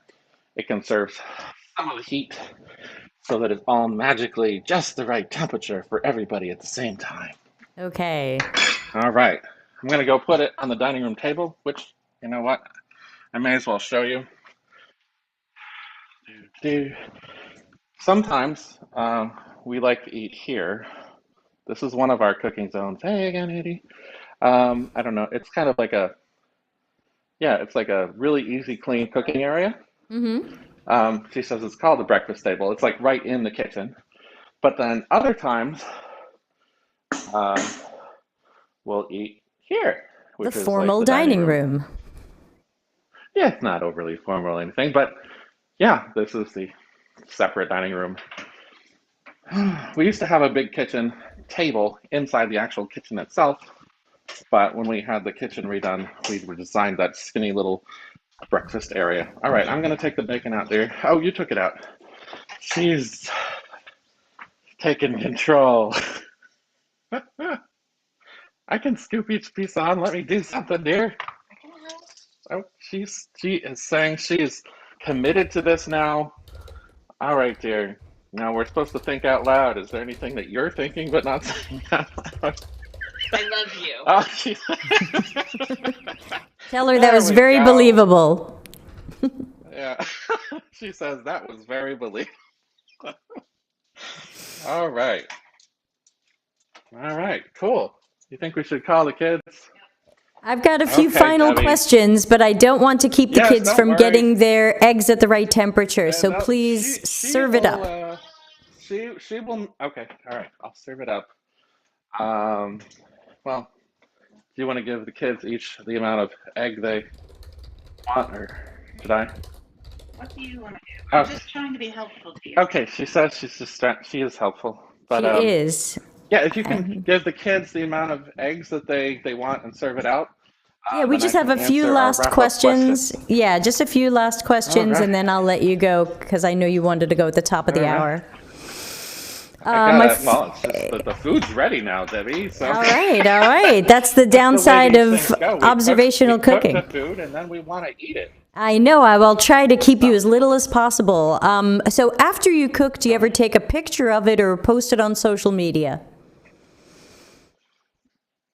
it can serve some of the heat so that it's all magically just the right temperature for everybody at the same time. Okay. All right. I'm going to go put it on the dining room table, which, you know what? I may as well show you. Sometimes we like to eat here. This is one of our cooking zones. Hey again, Eddie. I don't know. It's kind of like it's like a really easy, clean cooking area. Mm-hmm. She says it's called the breakfast table. It's like right in the kitchen. But then other times, um, we'll eat here, The which is like formal the dining dining room. room. Yeah, it's not overly formal or anything, but yeah, this is the separate dining room. We used to have a big kitchen table inside the actual kitchen itself, but when we had the kitchen redone, we redesigned that skinny little breakfast area. All right, I'm gonna take the bacon out there. Oh, you took it out. She's taking control. I can scoop each piece on. Let me do something, dear. Oh, she is saying she is committed to this now. All right, dear. Now we're supposed to think out loud. Is there anything that you're thinking but not saying out loud? I love you. Oh, Tell her that there was we very go. believable. Yeah. She says that was very believable. All right. All right. Cool. You think we should call the kids? I've got a few Okay, final Debbie. questions, but I don't want to keep the Yes, kids don't from worry. getting their eggs at the right temperature. And So no, please she serve it will up. she will. Okay. All right. I'll serve it up. Um. Well, do you want to give the kids each the amount of egg they want, or should I? What do you want to do? I'm Okay. just trying to be helpful to you. Okay. She says she is helpful, but She is. yeah, if you can And give the kids the amount of eggs that they want and serve it out, yeah, we then I just have can a few answer our last wrap-up question. questions. Yeah, just a few last All questions, right. and then I'll let you go because I know you wanted to go at the top of All the right. hour. I My gotta. Well, it's just that the food's ready now, Debbie. So all right, all right. That's the that's the way downside these of things go. We observational cook the cooking. food, and then we want to eat it. I know. I will try to keep you So as little as possible. So after you cook, do you ever take a picture of it or post it on social media?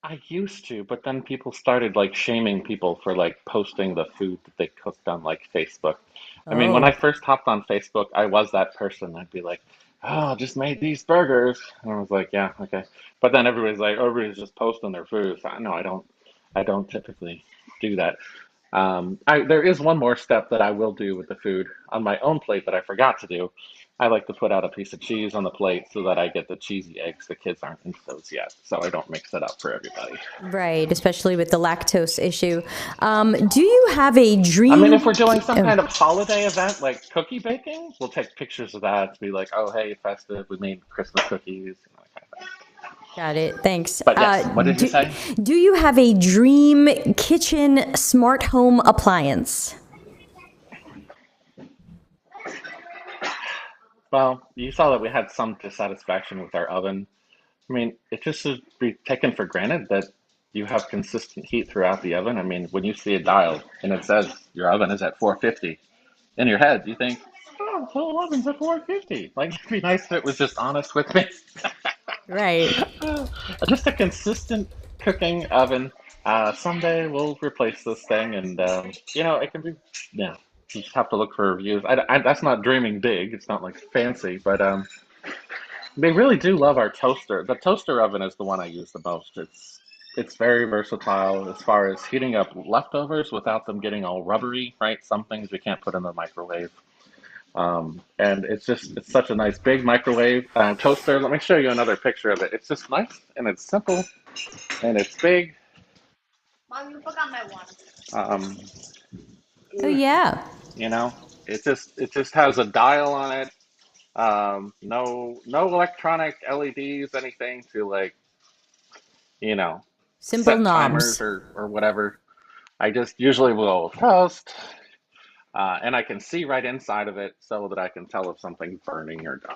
I used to, but then people started like shaming people for like posting the food that they cooked on like Facebook. I mean, when I Oh, first hopped on Facebook, I was that person. I'd be like, "Oh, I just made these burgers," and I was like, "Yeah, okay." But then everybody's like, "Oh, everybody's just posting their food." So, no, I don't typically do that. There is one more step that I will do with the food on my own plate that I forgot to do. I like to put out a piece of cheese on the plate so that I get the cheesy eggs. The kids aren't into those yet, so I don't mix it up for everybody. right, especially with the lactose issue. Do you have a I mean, if dream? we're doing some kind of holiday event like cookie baking, we'll take pictures of that to be like, oh, hey, festive, we made Christmas cookies. Kind of thing. Got it. Thanks. But yes, what did you say? Do you have a dream kitchen smart home appliance? Well, you saw that we had some dissatisfaction with our oven. I mean, it just should be taken for granted that you have consistent heat throughout the oven. I mean, when you see a dial and it says your oven is at 450, in your head, you think, oh, the whole oven's at 450. Like, it'd be nice if it was just honest with me. Right. Just a consistent cooking oven. Someday we'll replace this thing, and it can be. Yeah, you just have to look for reviews. That's not dreaming big. It's not like fancy, but they really do love our toaster. The toaster oven is the one I use the most. It's very versatile as far as heating up leftovers without them getting all rubbery, right? Some things we can't put in the microwave. And it's such a nice big microwave toaster. Let me show you another picture of it. It's just nice and it's simple and it's big. Mom, you forgot my water. Um, Oh, yeah. you know, it just has a dial on it. No electronic LEDs, anything to like, you know, Simple set timers knobs. or whatever. I just usually will toast, and I can see right inside of it so that I can tell if something's burning or done.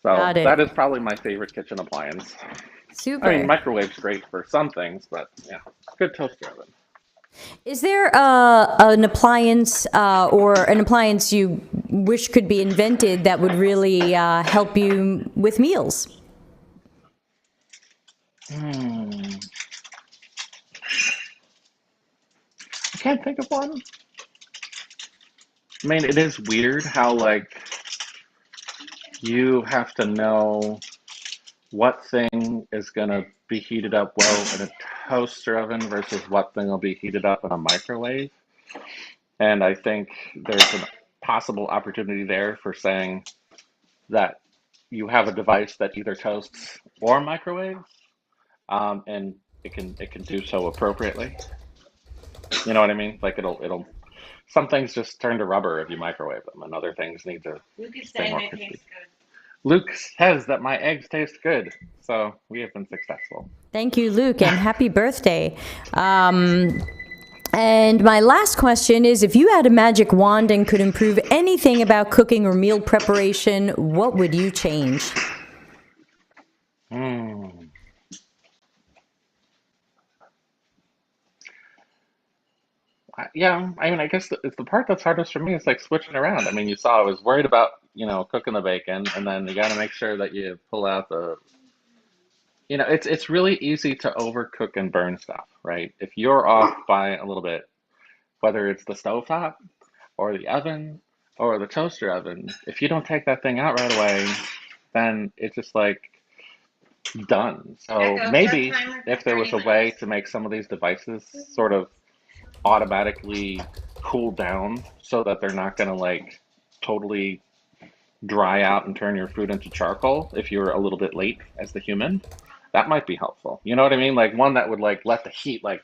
So Got it. that is probably my favorite kitchen appliance. I mean, Super. microwave's great for some things, but yeah, good toaster oven. Is there an appliance or an appliance you wish could be invented that would really help you with meals? I can't think of one. I mean, it is weird how like you have to know what thing is gonna be heated up well in a toaster oven versus what thing will be heated up in a microwave. And I think there's a possible opportunity there for saying that you have a device that either toasts or microwaves, and it can do so appropriately. You know what I mean? Like it'll some things just turn to rubber if you microwave them, and other things need to Luke is stay saying more they crispy. taste good. Luke says that my eggs taste good, so we have been successful. Thank you, Luke, and happy birthday. And my last question is, if you had a magic wand and could improve anything about cooking or meal preparation, what would you change? Mm. Yeah, I mean, I guess it's the part that's hardest for me is like switching around. I mean, you saw I was worried about, cooking the bacon, and then you got to make sure that you pull out it's really easy to overcook and burn stuff, right? If you're off by a little bit, whether it's the stovetop or the oven or the toaster oven, if you don't take that thing out right away, then it's just like done. So Echo, start maybe timer for if there 30 was a way minutes. to make some of these devices sort of automatically cool down so that they're not going to like totally dry out and turn your food into charcoal if you're a little bit late as the human, that might be helpful. You know what I mean? Like one that would like let the heat like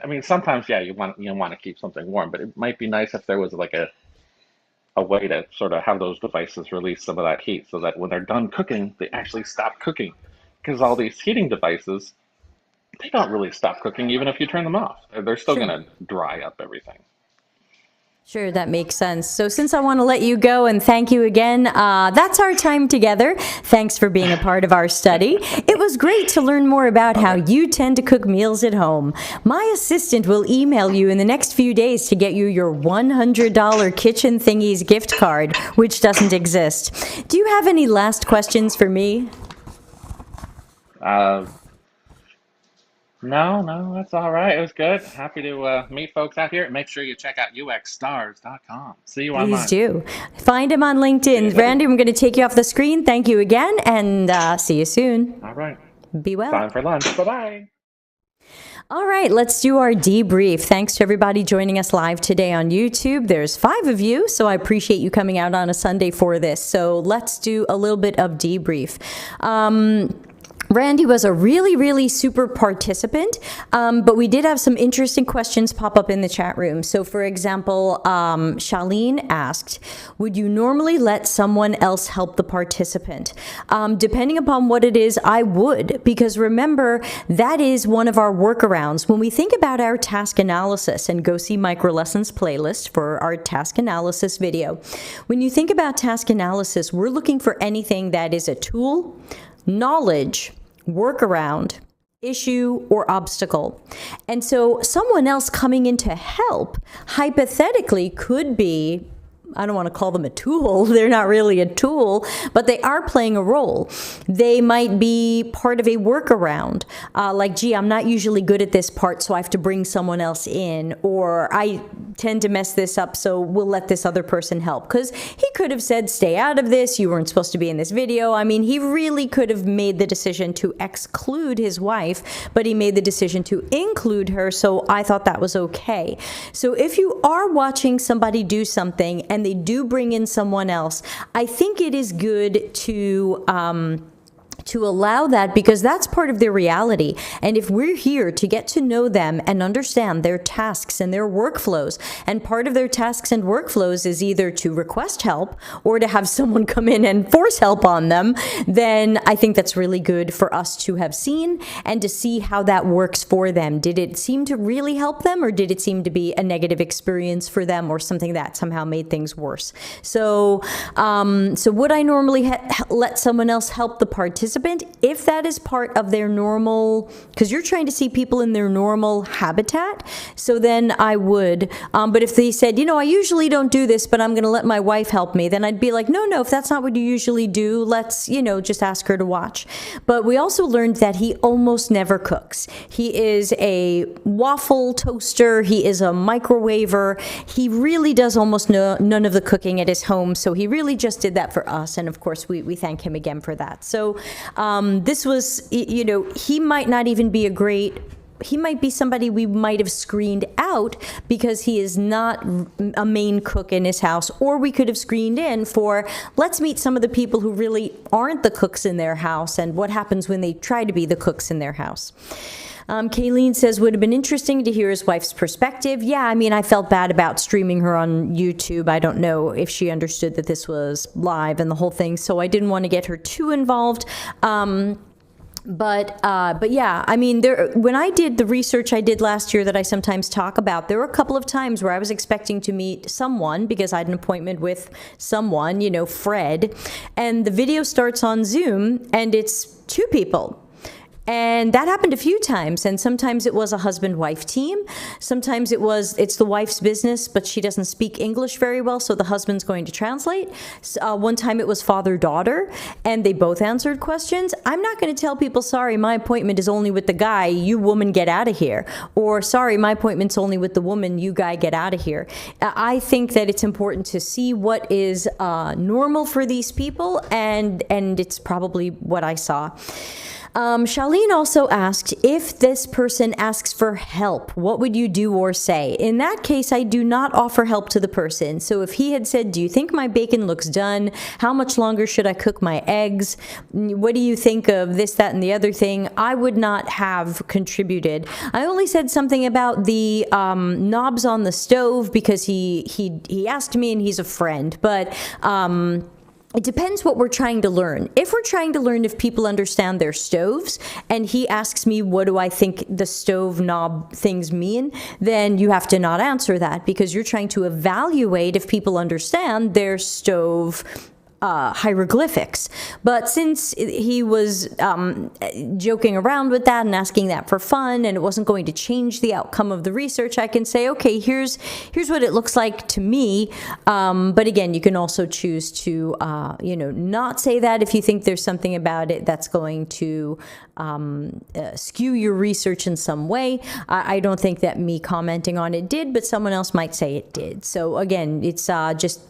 I mean sometimes yeah you want to keep something warm, but it might be nice if there was like a way to sort of have those devices release some of that heat so that when they're done cooking, they actually stop cooking. Because all these heating devices, they don't really stop cooking even if you turn them off. They're still Sure. going to dry up everything. Sure, that makes sense. So since I want to let you go and thank you again, that's our time together. Thanks for being a part of our study. It was great to learn more about All how right. you tend to cook meals at home. My assistant will email you in the next few days to get you your $100 Kitchen Thingies gift card, which doesn't exist. Do you have any last questions for me? Uh, no, that's all right. It was good. Happy to meet folks out here. Make sure you check out uxstars.com. See you Please online. do. Find him on See you, LinkedIn. Debbie. Randy, I'm going to take you off the screen. Thank you again, and see you soon. All right. Be well. Time for lunch. Bye-bye. All right, let's do our debrief. Thanks to everybody joining us live today on YouTube. There's 5 of you, so I appreciate you coming out on a Sunday for this. So let's do a little bit of debrief. Randy was a really, really super participant, but we did have some interesting questions pop up in the chat room. So, for example, Charlene asked, would you normally let someone else help the participant? Depending upon what it is, I would, because remember, that is one of our workarounds. When we think about our task analysis, and go see Micro Lessons playlist for our task analysis video. When you think about task analysis, we're looking for anything that is a tool, knowledge, workaround, issue, or obstacle. And so someone else coming in to help hypothetically could be, I don't want to call them a tool. They're not really a tool, but they are playing a role. They might be part of a workaround, like, gee, I'm not usually good at this part, so I have to bring someone else in, or I tend to mess this up, so we'll let this other person help. Because he could have said, stay out of this, you weren't supposed to be in this video. I mean, he really could have made the decision to exclude his wife, but he made the decision to include her, so I thought that was okay. So if you are watching somebody do something and they do bring in someone else, I think it is good to to allow that, because that's part of their reality. And if we're here to get to know them and understand their tasks and their workflows, and part of their tasks and workflows is either to request help or to have someone come in and force help on them, then I think that's really good for us to have seen and to see how that works for them. Did it seem to really help them, or did it seem to be a negative experience for them, or something that somehow made things worse? So would I normally let someone else help the participant if that is part of their normal, because you're trying to see people in their normal habitat, so then I would. But if they said, I usually don't do this, but I'm going to let my wife help me, then I'd be like, no, if that's not what you usually do, let's, just ask her to watch. But we also learned that he almost never cooks. He is a waffle toaster. He is a microwaver. He really does almost none of the cooking at his home. So he really just did that for us. And of course, we thank him again for that. So this was, he might not even be he might be somebody we might have screened out because he is not a main cook in his house, or we could have screened in for, let's meet some of the people who really aren't the cooks in their house and what happens when they try to be the cooks in their house. Kayleen says, would have been interesting to hear his wife's perspective. Yeah, I felt bad about streaming her on YouTube. I don't know if she understood that this was live and the whole thing, so I didn't want to get her too involved. But yeah, when I did the research I did last year that I sometimes talk about, there were a couple of times where I was expecting to meet someone because I had an appointment with someone, Fred, and the video starts on Zoom and it's two people. And that happened a few times, and sometimes it was a husband-wife team. Sometimes it's the wife's business, but she doesn't speak English very well, so the husband's going to translate. One time it was father-daughter, and they both answered questions. I'm not going to tell people, sorry, my appointment is only with the guy, you woman get out of here. Or, sorry, my appointment's only with the woman, you guy get out of here. I think that it's important to see what is normal for these people, and it's probably what I saw. Charlene also asked, if this person asks for help, what would you do or say? In that case, I do not offer help to the person. So if he had said, do you think my bacon looks done? How much longer should I cook my eggs? What do you think of this, that, and the other thing? I would not have contributed. I only said something about the knobs on the stove because he asked me and he's a friend. But it depends what we're trying to learn. If we're trying to learn if people understand their stoves, and he asks me, what do I think the stove knob things mean, then you have to not answer that, because you're trying to evaluate if people understand their stove hieroglyphics. But since he was joking around with that and asking that for fun, and it wasn't going to change the outcome of the research, I can say, okay, here's what it looks like to me. But again, you can also choose to not say that if you think there's something about it that's going to skew your research in some way. I don't think that me commenting on it did, but someone else might say it did. So again, it's just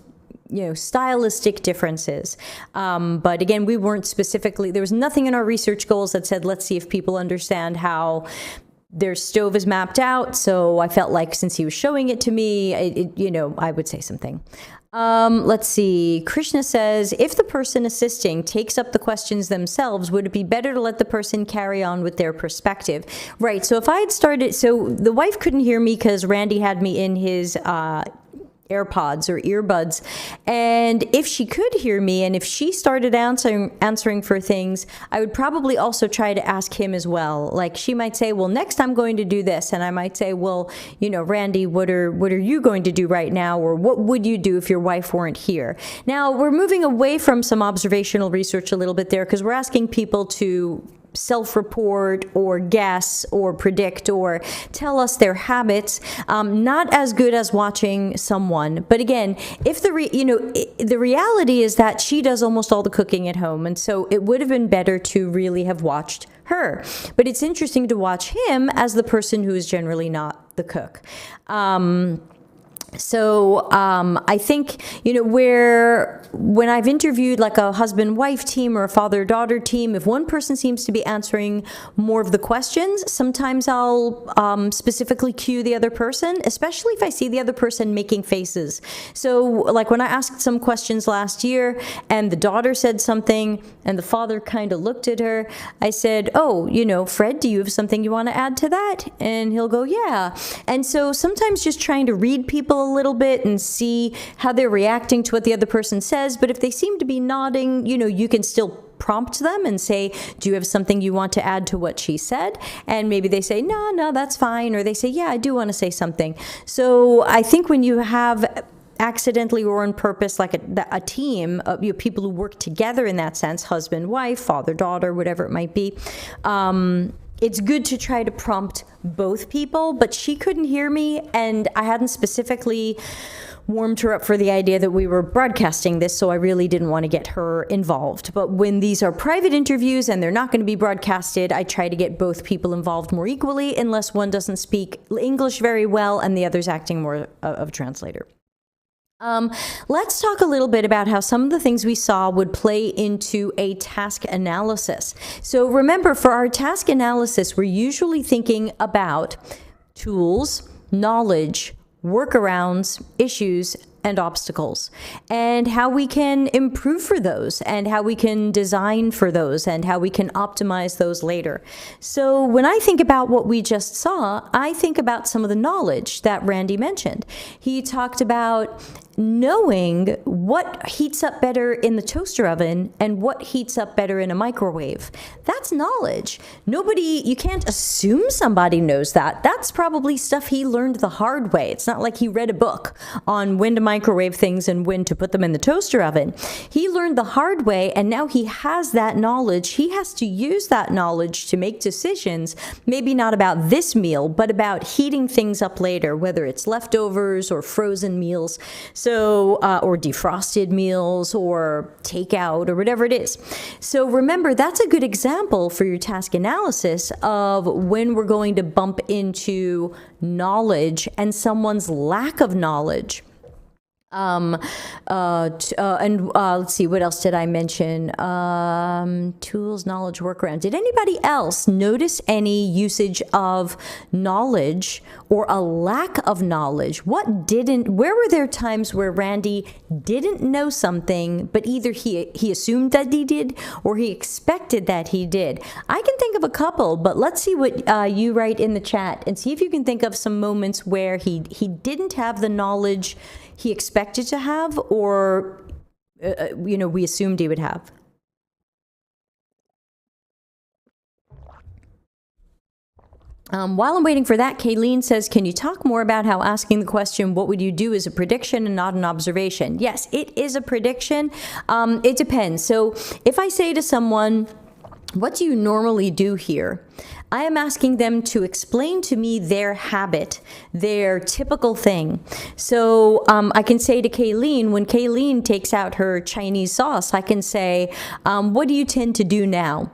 stylistic differences. But again, we weren't specifically, there was nothing in our research goals that said, let's see if people understand how their stove is mapped out. So I felt like since he was showing it to me, I would say something. Let's see. Krishna says, if the person assisting takes up the questions themselves, would it be better to let the person carry on with their perspective? Right. So if I had started, so the wife couldn't hear me because Randy had me in his AirPods or earbuds, and if she could hear me and if she started answering for things, I would probably also try to ask him as well. Like, she might say, well, next I'm going to do this, and I might say, well, Randy, what are you going to do right now, or what would you do if your wife weren't here? Now we're moving away from some observational research a little bit there, because we're asking people to self-report or guess or predict or tell us their habits. Not as good as watching someone. But again, if the reality is that she does almost all the cooking at home, and so it would have been better to really have watched her. But it's interesting to watch him as the person who is generally not the cook. So I think, when I've interviewed like a husband-wife team or a father-daughter team, if one person seems to be answering more of the questions, sometimes I'll specifically cue the other person, especially if I see the other person making faces. So like when I asked some questions last year and the daughter said something and the father kind of looked at her, I said, oh, Fred, do you have something you want to add to that? And he'll go, yeah. And so sometimes just trying to read people a little bit and see how they're reacting to what the other person says. But if they seem to be nodding, you can still prompt them and say, do you have something you want to add to what she said? And maybe they say, no, that's fine. Or they say, yeah, I do want to say something. So I think when you have accidentally or on purpose, like a team of people who work together in that sense, husband, wife, father, daughter, whatever it might be, it's good to try to prompt both people, but she couldn't hear me, and I hadn't specifically warmed her up for the idea that we were broadcasting this, so I really didn't want to get her involved. But when these are private interviews and they're not going to be broadcasted, I try to get both people involved more equally, unless one doesn't speak English very well and the other's acting more of a translator. Let's talk a little bit about how some of the things we saw would play into a task analysis. So remember, for our task analysis, we're usually thinking about tools, knowledge, workarounds, issues, and obstacles, and how we can improve for those, and how we can design for those, and how we can optimize those later. So when I think about what we just saw, I think about some of the knowledge that Randy mentioned. He talked about knowing what heats up better in the toaster oven and what heats up better in a microwave. That's knowledge. You can't assume somebody knows that. That's probably stuff he learned the hard way. It's not like he read a book on when to microwave things and when to put them in the toaster oven. He learned the hard way, and now he has that knowledge. He has to use that knowledge to make decisions, maybe not about this meal, but about heating things up later, whether it's leftovers or frozen meals. So, or defrosted meals or takeout or whatever it is. So remember, that's a good example for your task analysis of when we're going to bump into knowledge and someone's lack of knowledge. Let's see, what else did I mention? Tools, knowledge, workaround. Did anybody else notice any usage of knowledge or a lack of knowledge? Where were there times where Randy didn't know something, but either he assumed that he did or he expected that he did? I can think of a couple, but let's see what you write in the chat and see if you can think of some moments where he didn't have the knowledge he expected to have, or we assumed he would have. While I'm waiting for that, Kayleen says, can you talk more about how asking the question, what would you do, is a prediction and not an observation? Yes, it is a prediction. It depends. So if I say to someone, what do you normally do here? I am asking them to explain to me their habit, their typical thing. So I can say to Kayleen, when Kayleen takes out her Chinese sauce, I can say, what do you tend to do now?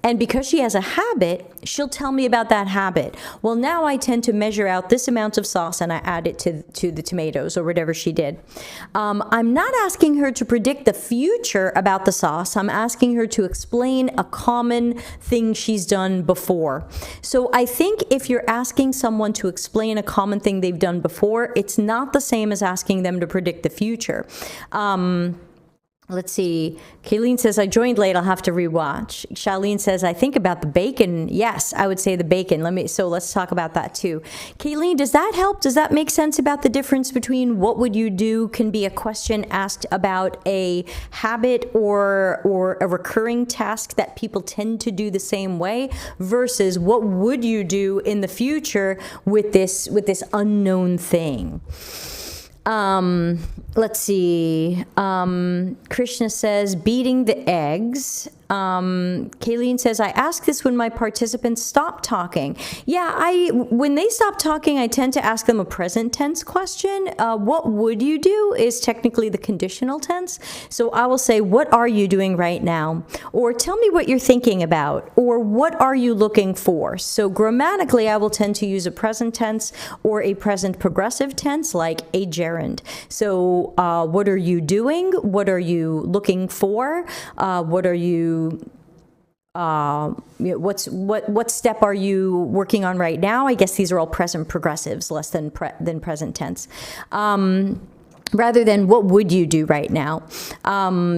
And because she has a habit, she'll tell me about that habit. Well, now I tend to measure out this amount of sauce and I add it to the tomatoes or whatever she did. I'm not asking her to predict the future about the sauce. I'm asking her to explain a common thing she's done before. So I think if you're asking someone to explain a common thing they've done before, it's not the same as asking them to predict the future. Let's see. Kayleen says, I joined late. I'll have to rewatch. Charlene says, I think about the bacon. Yes, I would say the bacon. Let's talk about that too. Kayleen, does that help? Does that make sense about the difference between what would you do can be a question asked about a habit or a recurring task that people tend to do the same way versus what would you do in the future with this unknown thing? Let's see. Krishna says, beating the eggs. Kayleen says, I ask this when my participants stop talking. Yeah, when they stop talking, I tend to ask them a present tense question. What would you do is technically the conditional tense. So I will say, what are you doing right now? Or tell me what you're thinking about. Or what are you looking for? So grammatically, I will tend to use a present tense or a present progressive tense like a gerund. So what are you doing? What are you looking for? What are you what step are you working on right now? I guess these are all present progressives, less than present tense. Rather than what would you do right now.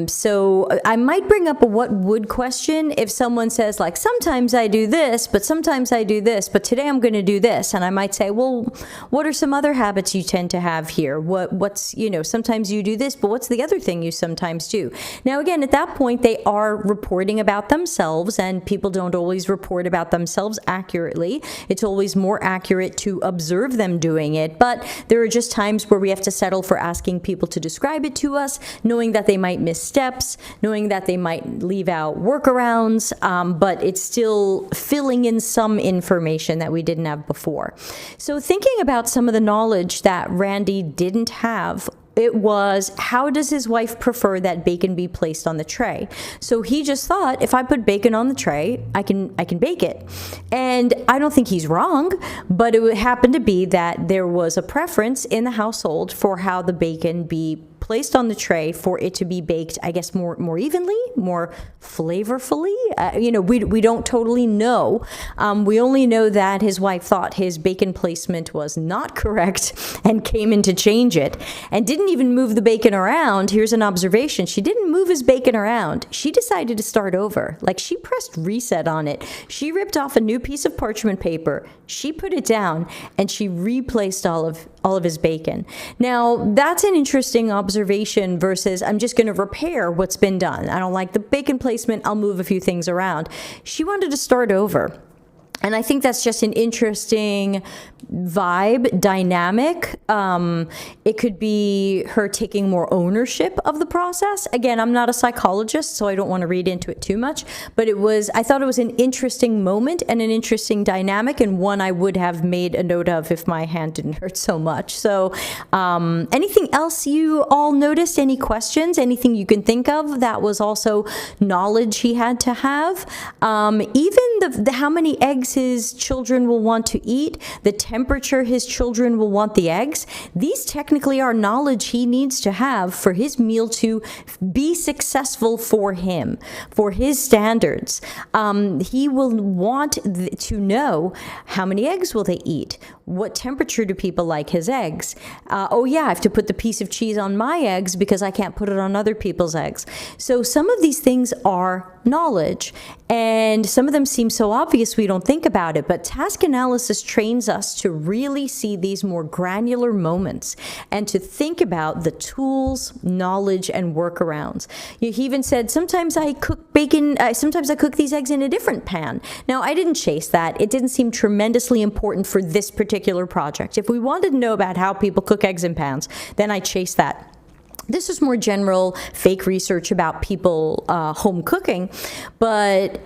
So I might bring up a what would question if someone says like, sometimes I do this, but sometimes I do this, but today I'm going to do this. And I might say, well, what are some other habits you tend to have here? What's, sometimes you do this, but what's the other thing you sometimes do? Now, again, at that point, they are reporting about themselves, and people don't always report about themselves accurately. It's always more accurate to observe them doing it, but there are just times where we have to settle for asking people to describe it to us, knowing that they might miss steps, knowing that they might leave out workarounds, but it's still filling in some information that we didn't have before. So thinking about some of the knowledge that Randy didn't have, it was, how does his wife prefer that bacon be placed on the tray? So he just thought, if I put bacon on the tray, I can bake it. And I don't think he's wrong, but it would happen to be that there was a preference in the household for how the bacon be placed on the tray for it to be baked, I guess, more evenly, more flavorfully. We don't totally know. We only know that his wife thought his bacon placement was not correct and came in to change it and didn't even move the bacon around. Here's an observation. She didn't move his bacon around. She decided to start over. Like, she pressed reset on it. She ripped off a new piece of parchment paper. She put it down and she replaced all of his bacon. Now, that's an interesting observation versus I'm just going to repair what's been done. I don't like the bacon placement. I'll move a few things around. She wanted to start over. And I think that's just an interesting vibe, dynamic. It could be her taking more ownership of the process. Again, I'm not a psychologist, so I don't want to read into it too much. But I thought it was an interesting moment and an interesting dynamic, and one I would have made a note of if my hand didn't hurt so much. So anything else you all noticed? Any questions? Anything you can think of that was also knowledge he had to have? Even the how many eggs his children will want to eat, the temperature his children will want the eggs. These technically are knowledge he needs to have for his meal to be successful for him, for his standards. He will want to know how many eggs will they eat. What temperature do people like his eggs? Oh yeah, I have to put the piece of cheese on my eggs because I can't put it on other people's eggs. So some of these things are knowledge, and some of them seem so obvious we don't think about it, but task analysis trains us to really see these more granular moments and to think about the tools, knowledge, and workarounds. He even said, sometimes I cook bacon, sometimes I cook these eggs in a different pan. Now, I didn't chase that. It didn't seem tremendously important for this particular project. If we wanted to know about how people cook eggs in pans, then I chased that. This is more general fake research about people home cooking, but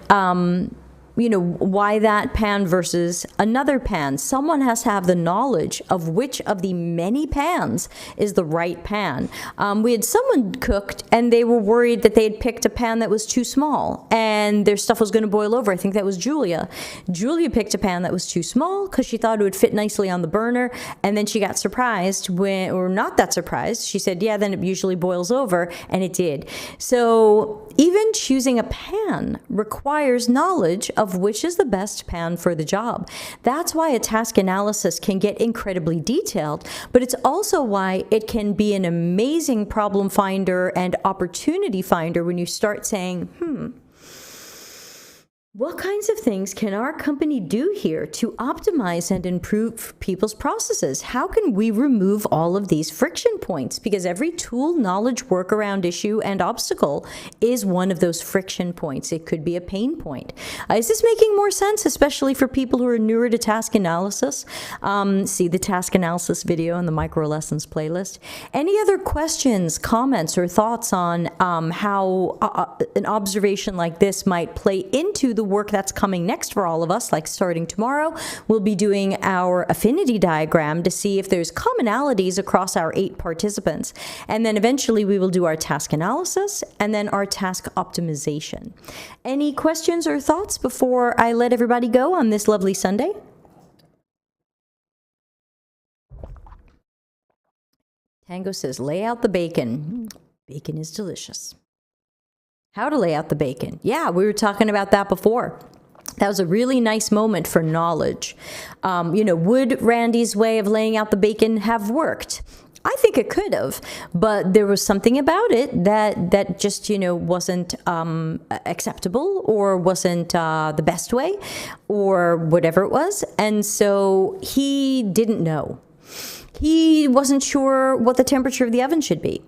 why that pan versus another pan? Someone has to have the knowledge of which of the many pans is the right pan. We had someone cooked and they were worried that they had picked a pan that was too small and their stuff was going to boil over. I think that was Julia. Julia picked a pan that was too small because she thought it would fit nicely on the burner, and then she got surprised or not that surprised. She said, yeah, then it usually boils over, and it did. So even choosing a pan requires knowledge of which is the best pan for the job. That's why a task analysis can get incredibly detailed, but it's also why it can be an amazing problem finder and opportunity finder when you start saying, What kinds of things can our company do here to optimize and improve people's processes? How can we remove all of these friction points? Because every tool, knowledge, workaround, issue, and obstacle is one of those friction points. It could be a pain point. Is this making more sense, especially for people who are newer to task analysis? See the task analysis video in the micro lessons playlist. Any other questions, comments, or thoughts on how an observation like this might play into the work that's coming next for all of us? Like starting tomorrow, we'll be doing our affinity diagram to see if there's commonalities across our 8 participants. And then eventually we will do our task analysis and then our task optimization. Any questions or thoughts before I let everybody go on this lovely Sunday? Tango says, lay out the bacon. Bacon is delicious. How to lay out the bacon. Yeah, we were talking about that before. That was a really nice moment for knowledge. Would Randy's way of laying out the bacon have worked? I think it could have, but there was something about it that just, wasn't acceptable or wasn't the best way or whatever it was. And so he didn't know. He wasn't sure what the temperature of the oven should be.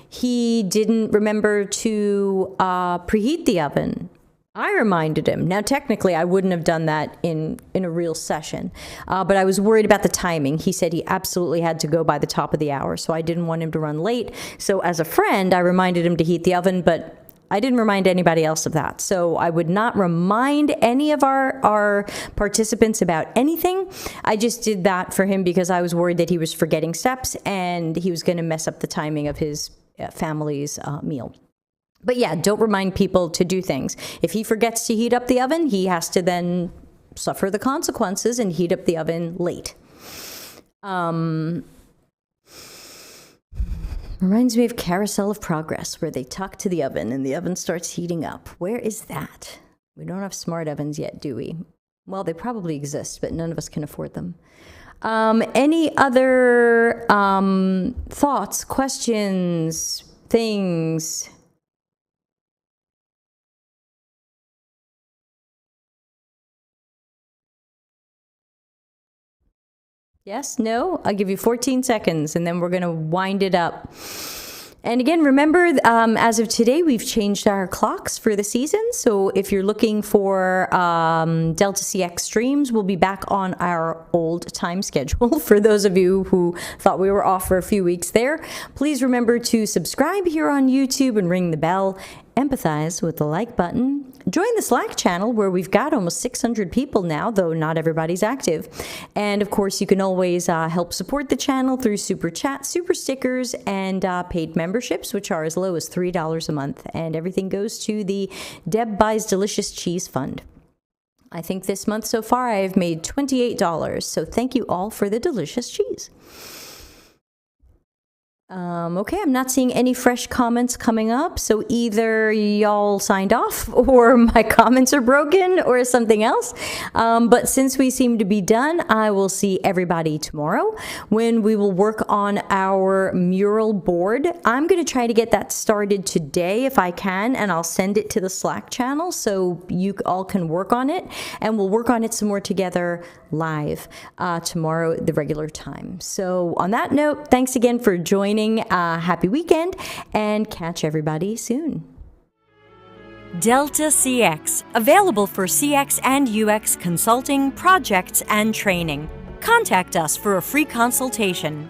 He didn't remember to preheat the oven. I reminded him. Now, technically, I wouldn't have done that in a real session, but I was worried about the timing. He said he absolutely had to go by the top of the hour, so I didn't want him to run late. So as a friend, I reminded him to heat the oven, but I didn't remind anybody else of that. So I would not remind any of our participants about anything. I just did that for him because I was worried that he was forgetting steps and he was going to mess up the timing of his family's meal. But yeah, don't remind people to do things. If he forgets to heat up the oven, he has to then suffer the consequences and heat up the oven late. Reminds me of Carousel of Progress, where they talk to the oven and the oven starts heating up. Where is that? We don't have smart ovens yet, do we? Well, they probably exist, but none of us can afford them. Any other thoughts, questions, things? Yes? No? I'll give you 14 seconds, and then we're going to wind it up. And again, remember, as of today, we've changed our clocks for the season. So if you're looking for Delta CX streams, we'll be back on our old time schedule. For those of you who thought we were off for a few weeks there, please remember to subscribe here on YouTube and ring the bell. Empathize with the like button. Join the Slack channel where we've got almost 600 people now, though not everybody's active. And of course, you can always help support the channel through Super Chat, Super Stickers, and paid memberships, which are as low as $3 a month. And everything goes to the Deb Buys Delicious Cheese Fund. I think this month so far I have made $28. So thank you all for the delicious cheese. Okay, I'm not seeing any fresh comments coming up, so either y'all signed off or my comments are broken or something else. But since we seem to be done, I will see everybody tomorrow when we will work on our mural board. I'm going to try to get that started today if I can, and I'll send it to the Slack channel so you all can work on it, and we'll work on it some more together live tomorrow at the regular time. So on that note, thanks again for joining. Happy weekend, and catch everybody soon. Delta CX, available for CX and UX consulting, projects, and training. Contact us for a free consultation.